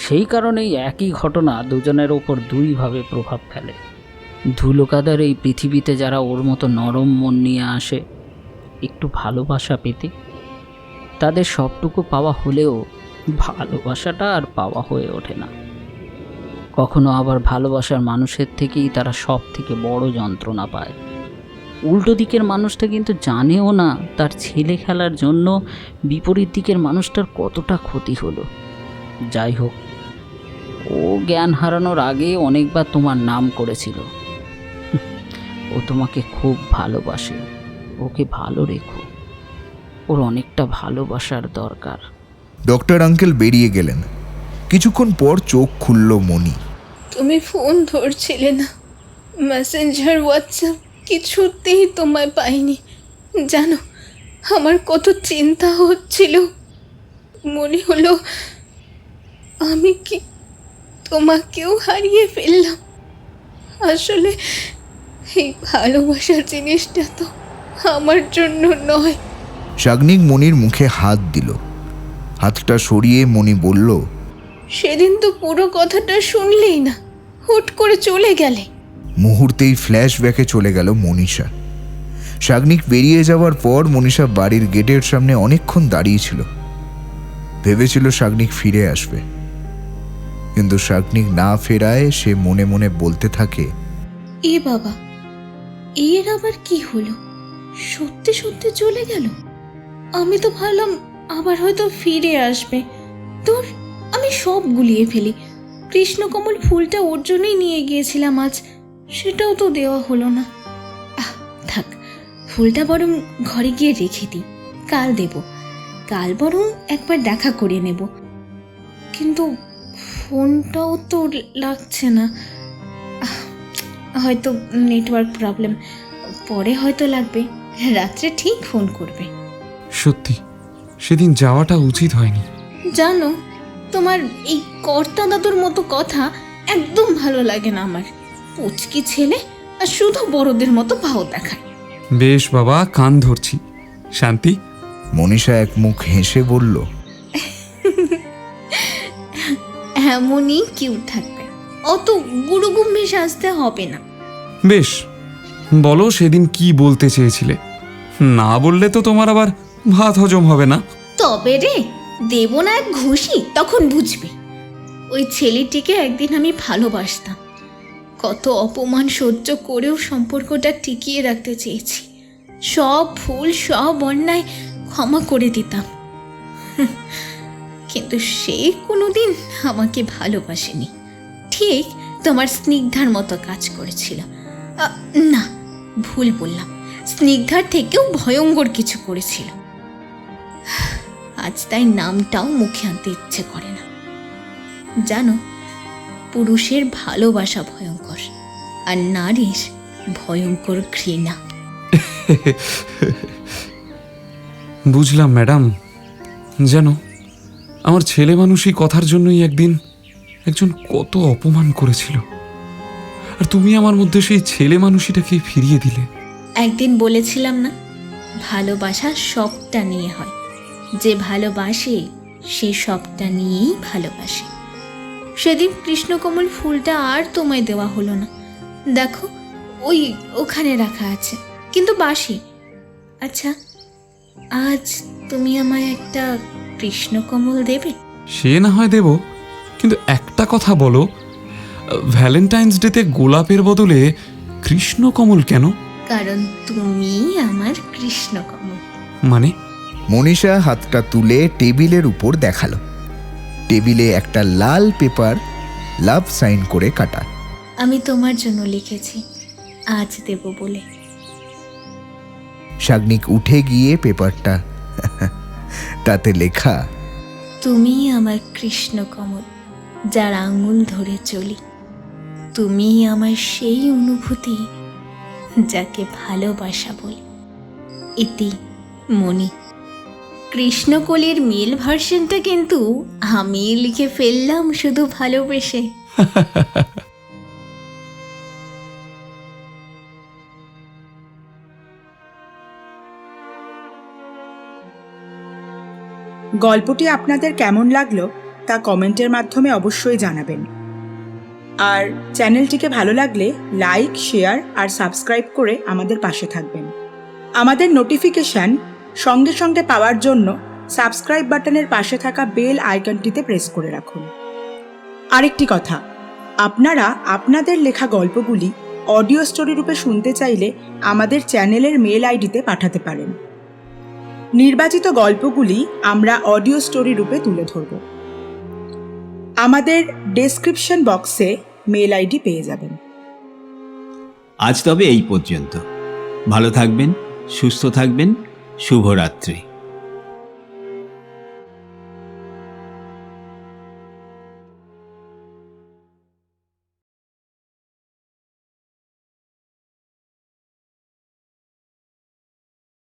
সেই কারণেই একই ঘটনা দুজনের ওপর দুইভাবে প্রভাব ফেলে। ধুলোকাদার এই পৃথিবীতে যারা ওর মতো নরম মন নিয়ে আসে একটু ভালোবাসা পেতে, তাদের সবটুকু পাওয়া হলেও ভালোবাসাটা আর পাওয়া হয়ে ওঠে না। কখনো আবার ভালোবাসার মানুষের থেকেই তারা সব থেকে বড় যন্ত্রণা পায়। উল্টো দিকের মানুষটা কিন্তু জানেও না তার ছেলে খেলার জন্য বিপরীত দিকের মানুষটার কতটা ক্ষতি হলো। যাই হোক, ও জ্ঞান হারানোর আগে অনেকবার তোমার নাম করেছিল। ও তোমাকে খুব ভালোবাসে, ওকে ভালো রেখো, ওর অনেকটা ভালোবাসার দরকার। ডক্টর আঙ্কেল বেরিয়ে গেলেন। কিছুক্ষণ পর চোখ খুলল মনি। তুমি ফোন ধরছিলে না, মেসেঞ্জার হোয়াটসঅ্যাপ কিছুতেই তোমায় পাইনি। জানো, আমার কত চিন্তা হচ্ছিল। মনে হলো আমি কি তোমাকেও হারিয়ে ফেললাম। আসলে এই ভালোবাসার জিনিসটা তো আমার জন্য নয়। শাগনিক মনির মুখে হাত দিল। হাতটা সরিয়ে মনি বলল, সেদিন তো পুরো কথাটা শুনলেই না, হুট করে চলে গেলে। মুহূর্তেই ফ্ল্যাশব্যাকে চলে গেল মনীষা। শাগনিক বেরিয়ে যাওয়ার পর মনীষা বাড়ির গেটের সামনে অনেকক্ষণ দাঁড়িয়েছিল। ভেবেছিল শাগনিক ফিরে আসবে, কিন্তু শাগনিক না ফেরায় সে মনে মনে বলতে থাকে, এ বাবা, এর আবার কি হলো? সত্যি সত্যি চলে গেল? আমি তো ভাবলাম আবার হয়তো ফিরে আসবে। তোর আমি সব গুলিয়ে ফেলি। কৃষ্ণকমল ফুলটা ওর জন্যই নিয়ে গিয়েছিলাম আজ, সেটাও তো দেওয়া হলো না। থাক, ফুলটা বরং ঘরে গিয়ে রেখে দিই, কাল দেব। কাল বরং একবার দেখা করে নেব। কিন্তু ফোনটাও তো লাগছে না। হয়তো নেটওয়ার্ক প্রবলেম, পরে হয়তো লাগবে, রাত্রে ঠিক ফোন করবে। সত্যি সেদিন যাওয়াটা উচিত হয়নি। জানো, তোমার এই কর্তা দাদুর মতো কথা একদম ভালো লাগে না আমার। পুচকি ছেলে আর শুধু বড়দের মতো ভাও দেখায়। বেশ বাবা, কান ধরছি। শান্তি। মনীষা এক মুখ হেসে বলল, এমনই কিউট থাকবে, অত গুরুগম্ভীর সাজতে হবে না। বেশ, বলো সেদিন কি বলতে চেয়েছিলে। না বললে তো তোমার আবার ভাত হজম হবে না। তবে রে, দেব না এক ঘুষি, তখন বুঝবে। ওই ছেলেটিকে একদিন আমি ভালোবাসতাম, কত অপমান সহ্য করেও সম্পর্কটা টিকিয়ে রাখতে চেয়েছি। সব ভুল, সব অন্যায় ক্ষমা করে দিতাম, কিন্তু সে কোনোদিন আমাকে ভালোবাসেনি। ঠিক তোমার স্নিগ্ধার মতো কাজ করেছিল। না, ভুল বললাম, স্নিগ্ধার থেকেও ভয়ঙ্কর কিছু করেছিল। আজ তাই নামটাও মুখে আনতে ইচ্ছে করে না। জানো, পুরুষের ভালোবাসা ভয়ঙ্কর, আর নারীর ভয়ঙ্কর ঘৃণা। বুঝলাম ম্যাডাম। জানো, আমার ছেলে মানুষই কথার জন্যই একদিন একজন কত অপমান করেছিল, আর তুমি আমার মধ্যে সেই ছেলে মানুষটাকে ফিরিয়ে দিলে। একদিন বলেছিলাম না, ভালোবাসা সবটা নিয়ে হয়। যে ভালোবাসে সে সবটা নিয়েই ভালোবাসে। সেদিন কৃষ্ণকমল ফুলটা আর তোমায় দেওয়া হলো না। দেখো, ওই ওখানে রাখা আছে, কিন্তু বাসি। আচ্ছা, আজ তুমি আমায় একটা কৃষ্ণকমল দেবে? সে না হয় দেব, কিন্তু একটা কথা বলো, ভ্যালেন্টাইন্স ডেতে গোলাপের বদলে কৃষ্ণকমল কেন? কারণ তুমি আমার কৃষ্ণকমল। মানে? মনীষা হাতটা তুলে টেবিলের উপর দেখালো। টেবিলে একটা লাল পেপার লাভ সাইন করে কাটা। আমি তোমার জন্য লিখেছি, আজ দেব বলে। শাগনিক উঠে গিয়ে পেপারটা তাতে লেখা, তুমি আমার কৃষ্ণকমল, যার আঙুল ধরে চলি। তুমি আমার সেই অনুভূতি যাকে ভালোবাসা বলে। ইতি, মণি। কৃষ্ণকলির মেল ভার্সনটা কিন্তু আমি লিখে ফেললাম শুধু ভালোবেসে। গল্পটি আপনাদের কেমন লাগলো তা কমেন্টের মাধ্যমে অবশ্যই জানাবেন। আর চ্যানেলটিকে ভালো লাগলে লাইক, শেয়ার আর সাবস্ক্রাইব করে আমাদের পাশে থাকবেন। আমাদের নোটিফিকেশান সঙ্গে সঙ্গে পাওয়ার জন্য সাবস্ক্রাইব বাটনের পাশে থাকা বেল আইকনটিতে প্রেস করে রাখুন। আরেকটি কথা, আপনারা আপনাদের লেখা গল্পগুলি অডিও স্টোরি রূপে শুনতে চাইলে আমাদের চ্যানেলের মেল আইডিতে পাঠাতে পারেন। নির্বাচিত গল্পগুলি আমরা অডিও স্টোরি রূপে তুলে ধরব। আমাদের ডেসক্রিপশন বক্সে মেল আইডি পেয়ে যাবেন। আজ তবে এই পর্যন্ত। ভালো থাকবেন, সুস্থ থাকবেন। শুভরাত্রি।